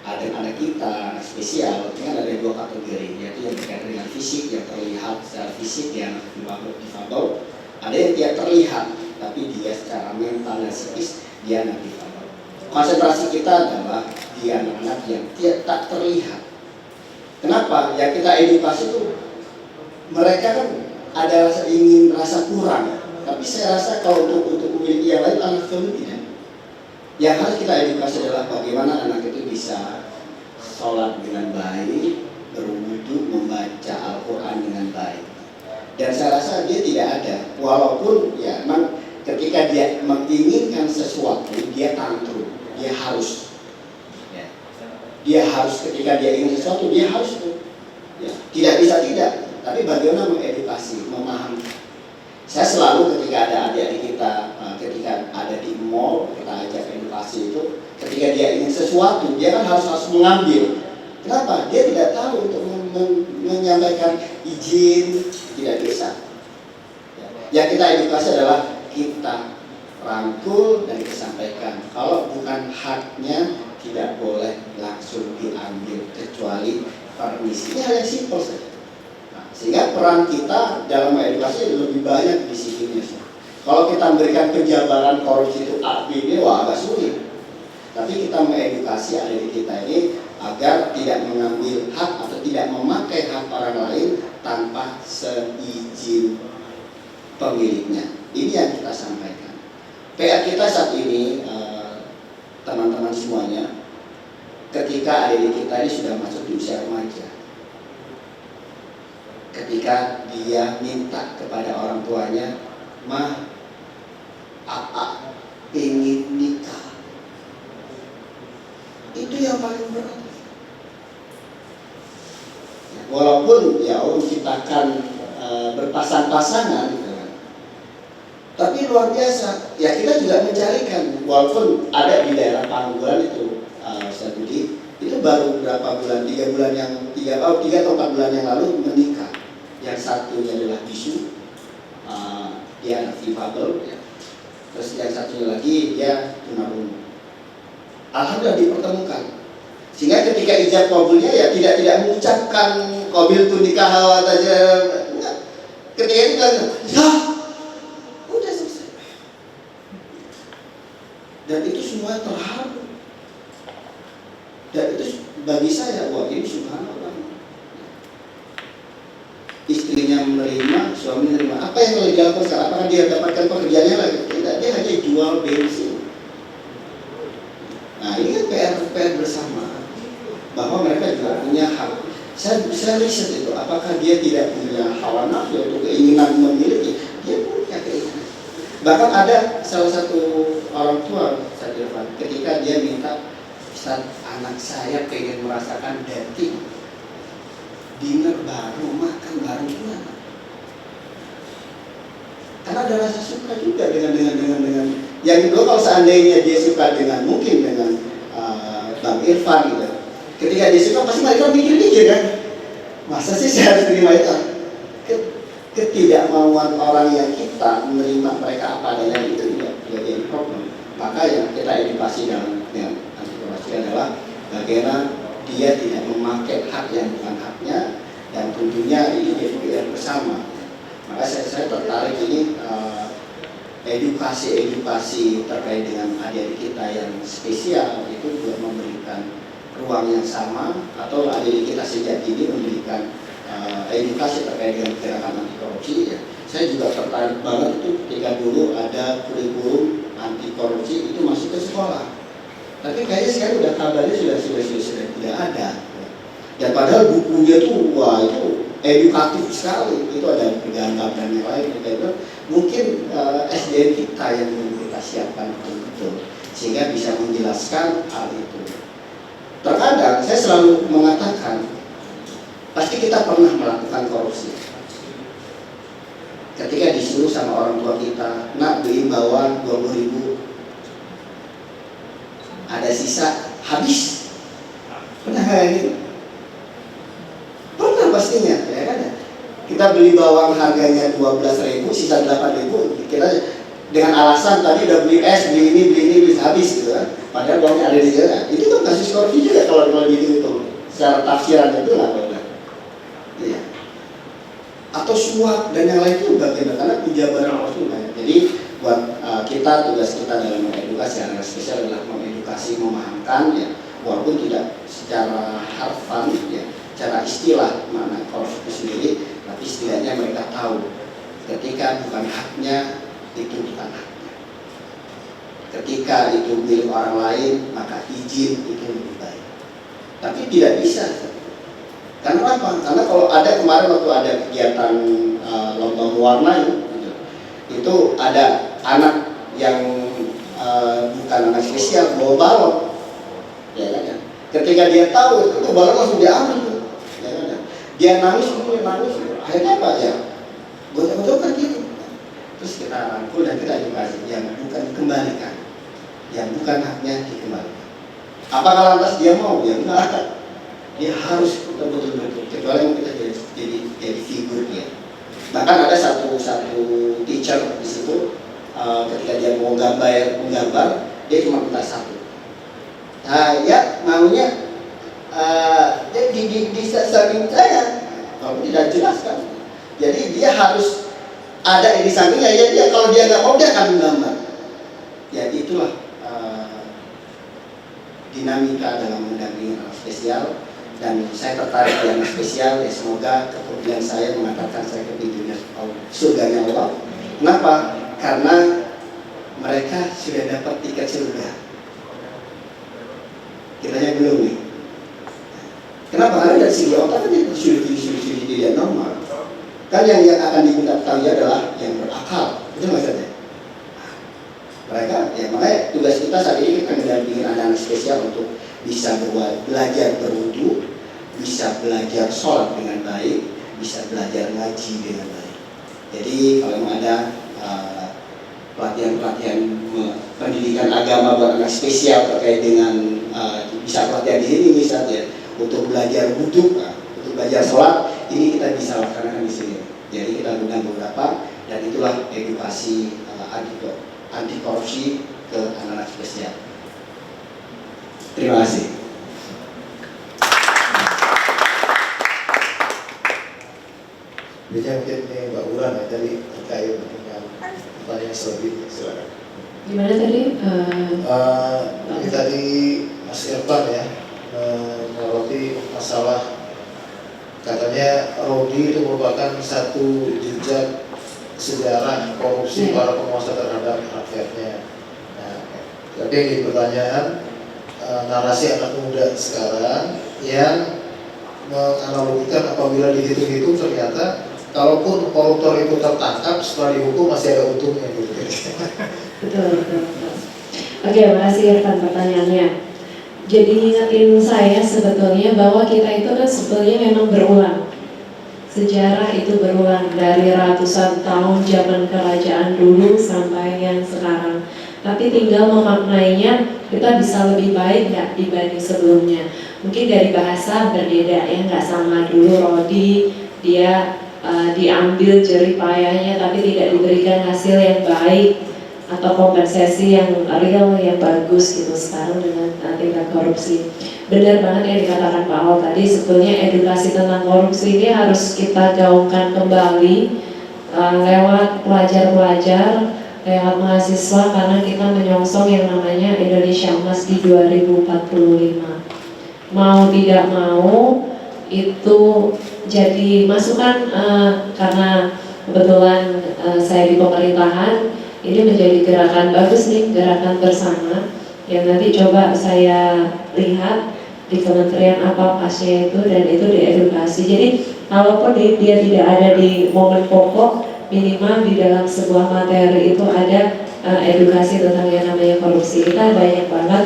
anak-anak kita, anak spesial, ini kan ada dua kategori, yaitu yang berkaitan dengan fisik, yang terlihat secara fisik, yang difabel. Ada yang tidak terlihat, tapi dia secara mental dan psikis dia anak difabel. Konsentrasi kita adalah di anak-anak yang tak terlihat. Kenapa? Ya kita edukasi itu mereka kan ada rasa kurang, tapi saya rasa kalau untuk memiliki yang lain anak feminine. Yang harus kita edukasi adalah bagaimana anak itu bisa sholat dengan baik, berwudu, membaca Al-Quran dengan baik. Dan saya rasa dia tidak ada, walaupun ya memang ketika dia menginginkan sesuatu, dia tantrum, dia harus. Ya. Dia harus ketika dia ingin sesuatu, dia harus. Ya. Tidak bisa tidak, tapi bagaimana mengedukasi, memahami. Saya selalu ketika ada adik-adik kita, ketika ada di mall, kita ajak edukasi itu, ketika dia ingin sesuatu, dia kan harus mengambil. Kenapa? Dia tidak tahu untuk menyampaikan izin, tidak bisa. Yang kita edukasi adalah kita rangkul dan disampaikan. Kalau bukan haknya, tidak boleh langsung diambil kecuali permisi. Ini hal yang simpel saja. Sehingga peran kita dalam edukasi lebih banyak di sini. Kalau kita memberikan penjabaran korupsi itu A, B, B, wah agak sulit. Tapi kita mengedukasi adik kita ini agar tidak mengambil hak atau tidak memakai hak orang lain tanpa seizin pemiliknya. Ini yang kita sampaikan. PR kita saat ini, teman-teman semuanya, ketika adik kita ini sudah masuk di usia remaja, ketika dia minta kepada orang tuanya, "Mah, Aa pengen nikah," itu yang paling berat. Walaupun ya Allah menciptakan berpasang-pasangan, tapi luar biasa. Ya kita juga mencarikan, walaupun ada di daerah Panggulan itu, Ustaz Budi, itu baru berapa bulan, 3 atau 4 bulan yang lalu menikah. Yang satunya adalah bisu, dia anak difabel, ya. Terus yang satunya lagi dia tunarungu. Alhamdulillah dipertemukan. Sehingga ketika ijab kabulnya ya tidak mengucapkan qabil tu nikah saja. Ketika itu bilang, ya udah selesai. Dan itu semua terharu. Dan itu bagi saya, wah ini subhanallah. Istrinya menerima, suami menerima. Apa yang lagi dilakukan sekarang? Apakah dia dapatkan pekerjaannya lagi? Tidak, dia hanya jual bensin. Nah ini kan PR bersama, bahwa mereka juga punya hak. Saya riset itu, apakah dia tidak punya hawa nafsu atau keinginan memiliki? Dia punya keinginan. Bahkan ada salah satu orang tua, saya telepon, ketika dia minta, "Ustaz, anak saya pengen merasakan dating, dinner baru, makan baru, gimana?" Karena ada rasa suka juga dengan yang kedua. Kalau seandainya dia suka dengan mungkin dengan Bang Irfan gitu, ketika dia suka pasti mereka mikir-mikir kan, masa sih saya harus terima itu? Ketidakmauan orang yang kita menerima mereka apa adanya itu juga jadi problem. Maka yang kita edukasi dengan anti korupsi adalah bagaimana dia tidak memakai hak yang bukan haknya, dan tentunya ini jadi bersama. Maka saya tertarik ini edukasi terkait dengan adik-adik kita yang spesial itu juga memberikan ruang yang sama, atau adik-adik kita sejak ini memberikan edukasi terkait dengan gerakan anti korupsi. Ya. Saya juga tertarik banget itu ketika dulu ada kurikulum anti korupsi itu masuk ke sekolah. Tapi kayaknya sekarang udah kabarnya sudah tidak ada. Dan padahal bukunya tuh wah itu edukatif sekali. Itu ada gambar dan yang lain. Mungkin SDM kita yang kita siapkan betul-betul sehingga bisa menjelaskan hal itu. Terkadang saya selalu mengatakan, pasti kita pernah melakukan korupsi. Ketika disuruh sama orang tua kita, "Nak, beli bawang 20.000, ada sisa, habis." Pernah kayak gitu? Pernah pastinya, ya kan? Kita beli bawang harganya 12.000, sisa 8.000, kita dengan alasan tadi udah beli es, beli ini, habis gitu kan. Padahal bawangnya ada di sana. Itu kan kasus korupsi juga kalau dihitung. Secara tafsiran itu nggak boleh. Ya. Atau suap dan yang lain itu bagaimana? Karena penjabaran korupsi banyak. Jadi buat kita, tugas kita dalam mengedukasi anak spesial adalah mengedukasi, memahamkan ya, walaupun tidak secara harfiah ya, secara istilah mana korupsi itu sendiri, tapi setidaknya mereka tahu ketika bukan haknya itu bukan haknya. Ketika itu milik orang lain, maka izin itu lebih baik. Tapi tidak bisa. Karena apa? Karena kalau ada kemarin waktu ada kegiatan lomba mewarnai, itu ada anak yang bukan anak spesial bawa balon, ya kan? Ketika dia tahu itu balon langsung diambil, ya kan? Dia nangis, akhirnya apa ya? Betul-betul kan gitu. Terus kita rangkul dan kita edukasi, yang bukan dikembalikan, yang bukan haknya dikembalikan. Apakah lantas dia mau? Ya enggak. Dia harus betul-betul, kecuali kita jadi figur dia. Bahkan ada satu teacher di situ, ketika dia mau menggambar, dia cuma minta satu. Nah, ya maunya di samping saya kalau tidak jelas kan. Jadi dia harus ada di sampingnya, ya dia kalau dia nggak mau dia akan menggambar. Ya itulah dinamika dalam mendampingi anak spesial, dan saya tertarik di anak spesial. Ya semoga kepedulian saya mengantarkan saya ke pintunya surganya Allah. Kenapa? Karena mereka sudah dapat tiket surga, kitanya belum nih. Kenapa? Karena dari segi otak kan sudah tidak normal. Kan yang akan diminta ketahui adalah yang berakal, itu maksudnya. Mereka, ya makanya tugas kita saat ini kita mendampingi anak-anak spesial untuk bisa belajar berwudu, bisa belajar sholat dengan baik, bisa belajar ngaji dengan baik. Jadi kalau ada pelatihan-pelatihan pendidikan agama buat anak spesial terkait dengan bisa pelatihan di sini misalnya untuk belajar wudu, untuk belajar sholat, ini kita bisa laksanakan di sini. Jadi kita undang beberapa, dan itulah edukasi anti korupsi ke anak-anak spesial. Terima kasih.
Jadi mungkin ini Mbak Ulan ya, tadi terkait dengan pertanyaan selanjutnya, silakan.
Gimana tadi?
Ini tadi Mas Irfan ya menyoroti masalah, katanya Rodi itu merupakan satu jejak sejarah korupsi para penguasa terhadap rakyatnya. Nah, jadi yang jadi pertanyaan, narasi anak muda sekarang yang menganalogikan apabila dihitung-hitung ternyata kalaupun koruptor itu tertangkap setelah dihukum masih ada untungnya gitu.
Betul. Oke, makasih Irfan pertanyaannya. Jadi ngingetin saya sebetulnya bahwa kita itu kan sebetulnya memang berulang. Sejarah itu berulang dari ratusan tahun zaman kerajaan dulu sampai yang sekarang. Tapi tinggal memaknainya kita bisa lebih baik nggak dibanding sebelumnya. Mungkin dari bahasa berbeda ya, nggak sama dulu Rodi dia diambil jerih payahnya tapi tidak diberikan hasil yang baik atau kompensasi yang real yang bagus gitu. Sekarang dengan tingkat korupsi, benar banget yang dikatakan Pak Al tadi, sebetulnya edukasi tentang korupsi ini harus kita gaungkan kembali lewat pelajar-pelajar, lewat mahasiswa, karena kita menyongsong yang namanya Indonesia Emas di 2045. Mau tidak mau itu jadi masukan, karena kebetulan saya di pemerintahan, ini menjadi gerakan bagus nih, gerakan bersama yang nanti coba saya lihat di kementerian apa pasnya itu, dan itu diedukasi. Jadi kalaupun dia tidak ada di momen pokok, minimal di dalam sebuah materi itu ada edukasi tentang yang namanya korupsi. Kita banyak banget,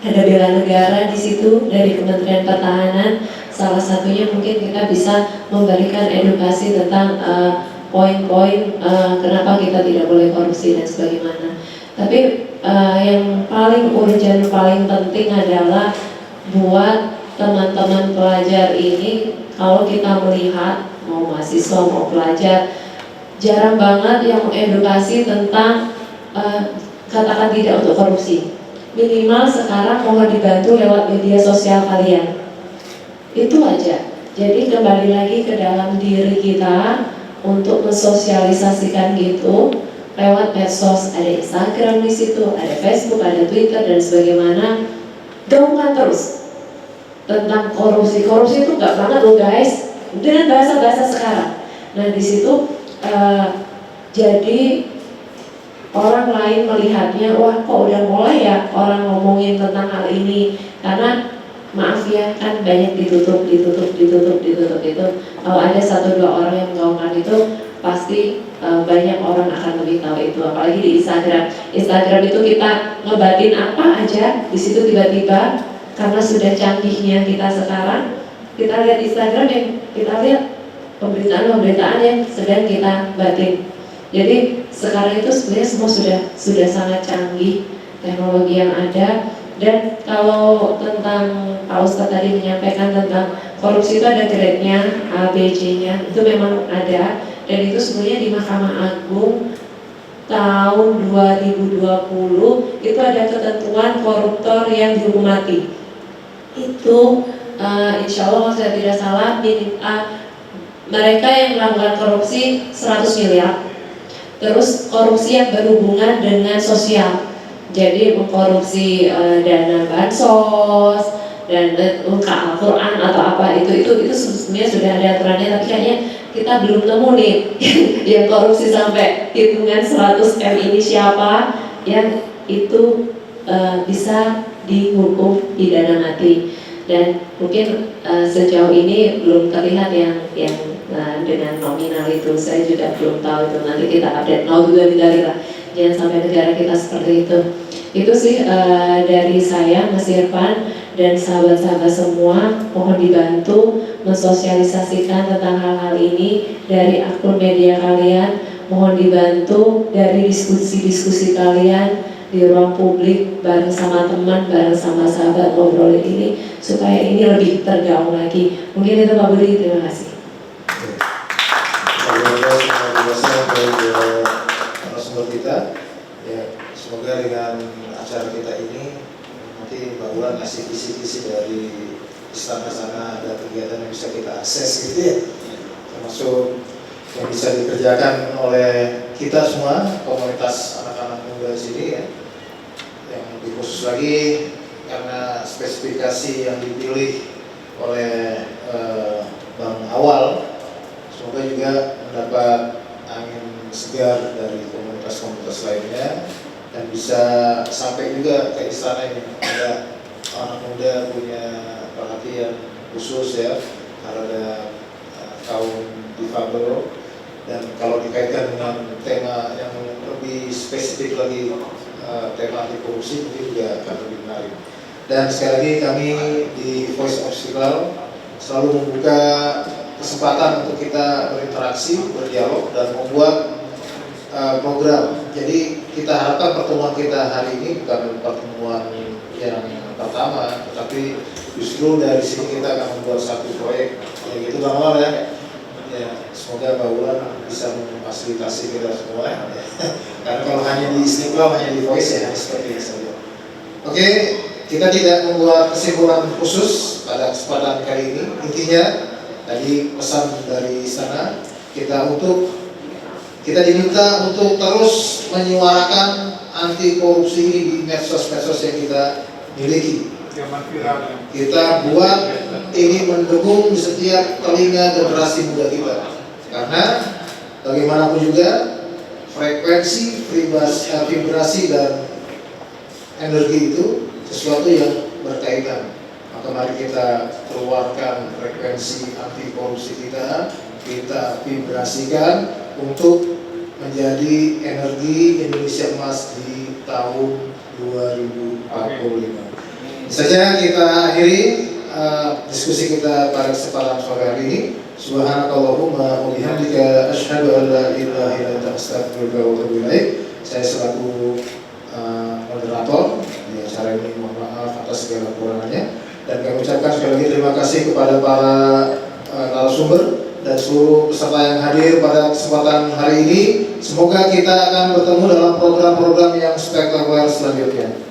ada bela negara di situ dari Kementerian Pertahanan. Salah satunya mungkin kita bisa memberikan edukasi tentang poin-poin kenapa kita tidak boleh korupsi dan sebagaimana. Tapi yang paling urgent, paling penting adalah buat teman-teman pelajar ini, kalau kita melihat mau mahasiswa mau pelajar, jarang banget yang mengedukasi tentang katakan tidak untuk korupsi. Minimal sekarang mohon dibantu lewat media sosial kalian. Itu aja. Jadi kembali lagi ke dalam diri kita untuk mensosialisasikan gitu lewat medsos, ada Instagram di situ, ada Facebook, ada Twitter dan sebagaimana. Gaungkan terus tentang korupsi. Korupsi itu nggak banget loh guys, dengan bahasa-bahasa sekarang. Nah di situ jadi orang lain melihatnya, wah kok udah mulai ya orang ngomongin tentang hal ini, karena maaf ya kan banyak ditutup itu. Kalau ada 1-2 orang yang menggaungkan itu, pasti banyak orang akan lebih tahu itu. Apalagi di Instagram itu kita ngebatin apa aja di situ, tiba-tiba karena sudah canggihnya kita sekarang, kita lihat Instagram yang kita lihat pemberitaan yang sedang kita batin. Jadi sekarang itu sebenarnya semua sudah sangat canggih teknologi yang ada. Dan kalau tentang Pak Ustadz tadi menyampaikan tentang korupsi itu ada grade-nya, A, B, C-nya, itu memang ada. Dan itu sebenarnya di Mahkamah Agung tahun 2020 itu ada ketentuan koruptor yang dihukum mati. Itu insya Allah kalau saya tidak salah mereka yang melakukan korupsi 100 miliar. Terus korupsi yang berhubungan dengan sosial, jadi mengkorupsi dana bansos dan Al-Quran atau apa itu sebenarnya sudah ada aturannya, tapi kayaknya kita belum nemu nih yang korupsi sampai hitungan 100 M ini siapa yang itu bisa dihukum pidana mati. Dan mungkin sejauh ini belum terlihat yang dengan nominal itu. Saya juga belum tahu itu, nanti kita update. Juga lah, jangan sampai negara kita seperti itu. Itu sih dari saya, Mas Irfan dan sahabat-sahabat semua, mohon dibantu mensosialisasikan tentang hal-hal ini dari akun media kalian. Mohon dibantu dari diskusi-diskusi kalian di ruang publik, bareng sama teman, bareng sama sahabat, ngobrolin ini supaya ini lebih tergaung lagi. Mungkin itu Pak Budi, terima kasih.
Narasumber kita, ya, semoga dengan acara kita ini nanti Mbak Ulan ngasih kisi-kisi dari istana sana, ada kegiatan yang bisa kita akses gitu ya, termasuk yang bisa dikerjakan oleh kita semua, komunitas anak-anak muda di sini ya. Yang lebih khusus lagi karena spesifikasi yang dipilih oleh Bang Awal, semoga juga mendapat angin segar dari komunitas-komunitas lainnya dan bisa sampai juga ke istana ini. Ada anak muda punya perhatian khusus ya terhadap kaum difabel, dan kalau dikaitkan dengan tema yang lebih spesifik lagi, tema anti korupsi mungkin juga akan lebih menarik. Dan sekali lagi kami di Voice of Istiqlal selalu membuka kesempatan untuk kita berinteraksi, berdialog, dan membuat program. Jadi kita harapkan pertemuan kita hari ini bukan pertemuan yang pertama, tetapi justru dari sini kita akan membuat satu proyek. Ya gitu Bang Awal ya. Ya, semoga Mbak Ulan bisa memfasilitasi kita semua ya. Karena kalau hanya di Istiqlal, hanya di Voice ya seperti ini saja. Oke, kita tidak membuat kesimpulan khusus pada kesempatan kali ini. Intinya tadi pesan dari sana kita diminta untuk terus menyuarakan anti korupsi ini di medsos-medsos yang kita miliki. Kita buat ini mendengung di setiap telinga generasi muda kita, karena bagaimanapun juga frekuensi, vibrasi dan energi itu sesuatu yang berkaitan. Maka mari kita keluarkan frekuensi anti korupsi kita vibrasikan untuk menjadi energi Indonesia Emas di tahun 2045. Saja kita akhiri diskusi kita pada kesempatan sore hari ini. Subhanakallahumma wa bihamdika asyhadu an la ilaha illa anta astaghfiruka wa atubu ilaik. Saya selaku moderator di acara ini mohon maaf atas segala kekurangannya, dan kami ucapkan sekali lagi terima kasih kepada para narasumber dan seluruh peserta yang hadir pada kesempatan hari ini. Semoga kita akan bertemu dalam program-program yang spektakuler selanjutnya.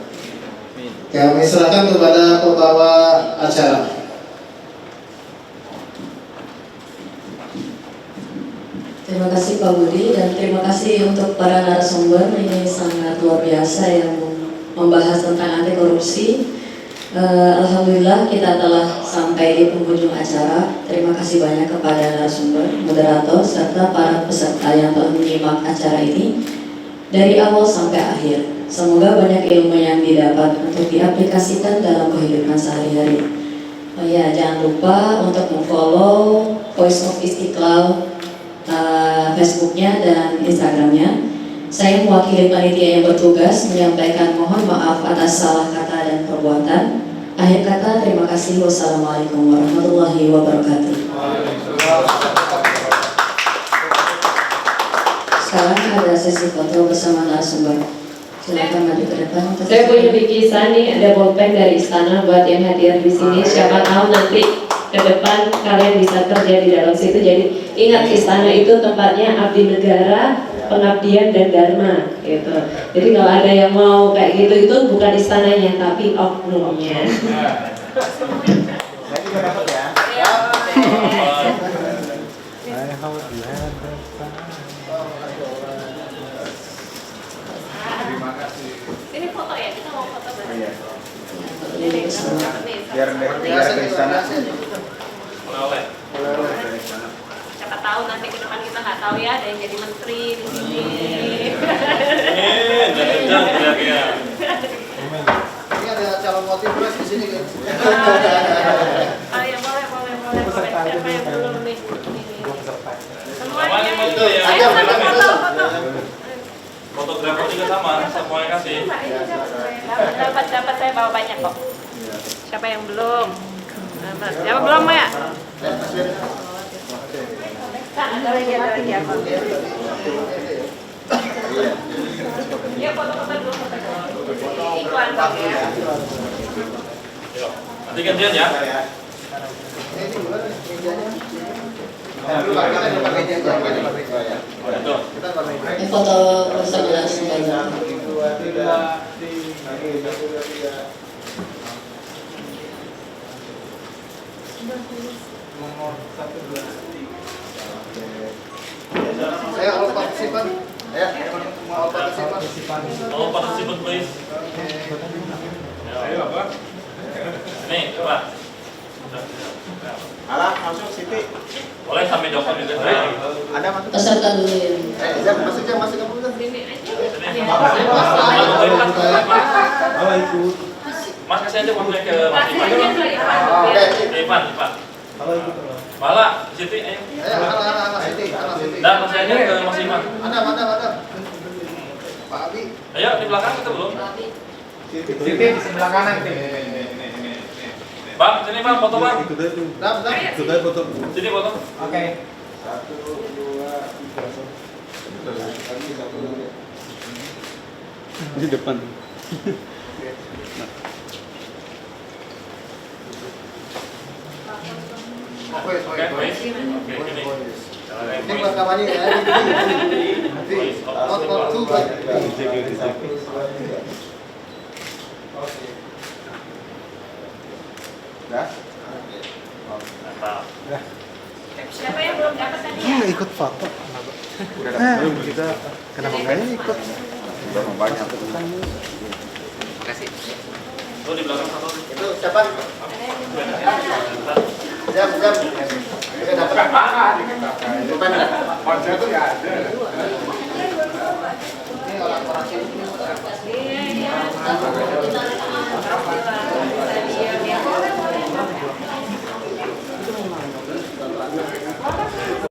Kami serahkan kepada pembawa acara.
Terima kasih Pak Budi, dan terima kasih untuk para narasumber. Ini sangat luar biasa yang membahas tentang anti korupsi. Alhamdulillah kita telah sampai di penghujung acara. Terima kasih banyak kepada narasumber, moderator, serta para peserta yang telah menyimak acara ini dari awal sampai akhir. Semoga banyak ilmu yang didapat untuk diaplikasikan dalam kehidupan sehari-hari. Oh ya, jangan lupa untuk memfollow Voice of Istiqlal Facebooknya dan Instagramnya. Saya mewakili panitia yang bertugas menyampaikan mohon maaf atas salah kata dan perbuatan. Akhir kata, terima kasih. Wassalamualaikum warahmatullahi wabarakatuh. Sekarang ada sesi foto bersama narasumber. Silakan maju ke depan.
Saya punya bikisan nih, ada bolpen dari istana buat yang hadir di sini. Siapa tahu nanti ke depan kalian bisa kerja di dalam situ. Jadi ingat, istana itu tempatnya abdi negara, pengabdian dan dharma gitu. Jadi kalau ada yang mau kayak gitu, itu bukan istananya tapi oknumnya.
Terima kasih.
Ini foto ya, kita mau foto bareng.
Iya.
Ini sama nih.
Biar dari sana.
Oleh.
Siapa tahu nanti ke depan kita nggak tahu ya, ada yang jadi menteri di sini.
Jangan ya.
Ini ada calon wakil pres di sini kan?
Oh ya, boleh. Siapa yang belum nih? Semuanya.
Itu ya.
Ayo sama foto.
Fotografer juga sama, semuanya kasih.
Dapat saya bawa banyak kok. Siapa yang belum? Siapa belum ya? Ada lagi apa? Ya foto-foto dulu. Iklan bang ya.
Nanti gantian ya.
Foto bersama langsung aja.
Saya all partisipan. Ya, all partisipan.
All participant please. Ayo apa? Nih, coba.
Alah, masuk Siti.
Boleh sambil dokter juga saya.
Ada masuk.
Peserta dulu ya.
Masuk kamu kan?
Sini aja.
Mas kasih aja waktunya ke Mas Ipan. Ipan. Malah, Siti, ayo.
Siti.
Dan kasih aja ke Mas Ipan.
Ada. Pak Abi.
Ayo di belakang kita belum.
Siti di sebelah kanan nih.
Bang, sini bang, foto bang.
Dam.
foto.
Sini foto.
Oke. 1, 2, 3.
Di depan.
Oke,
sini.
ini buat kamu nih ya. Not too bad. Dah.
Mantap.
Siapa yang belum dapat tadi ya?
Ikut foto.
Udah dapat.
Kita kenapa nggak ikut?
Udah banyak.
Makasih. Tuh di belakang satu.
Itu siapa? Jam. Udah dapat. Depan. Ponsel tuh nggak ada.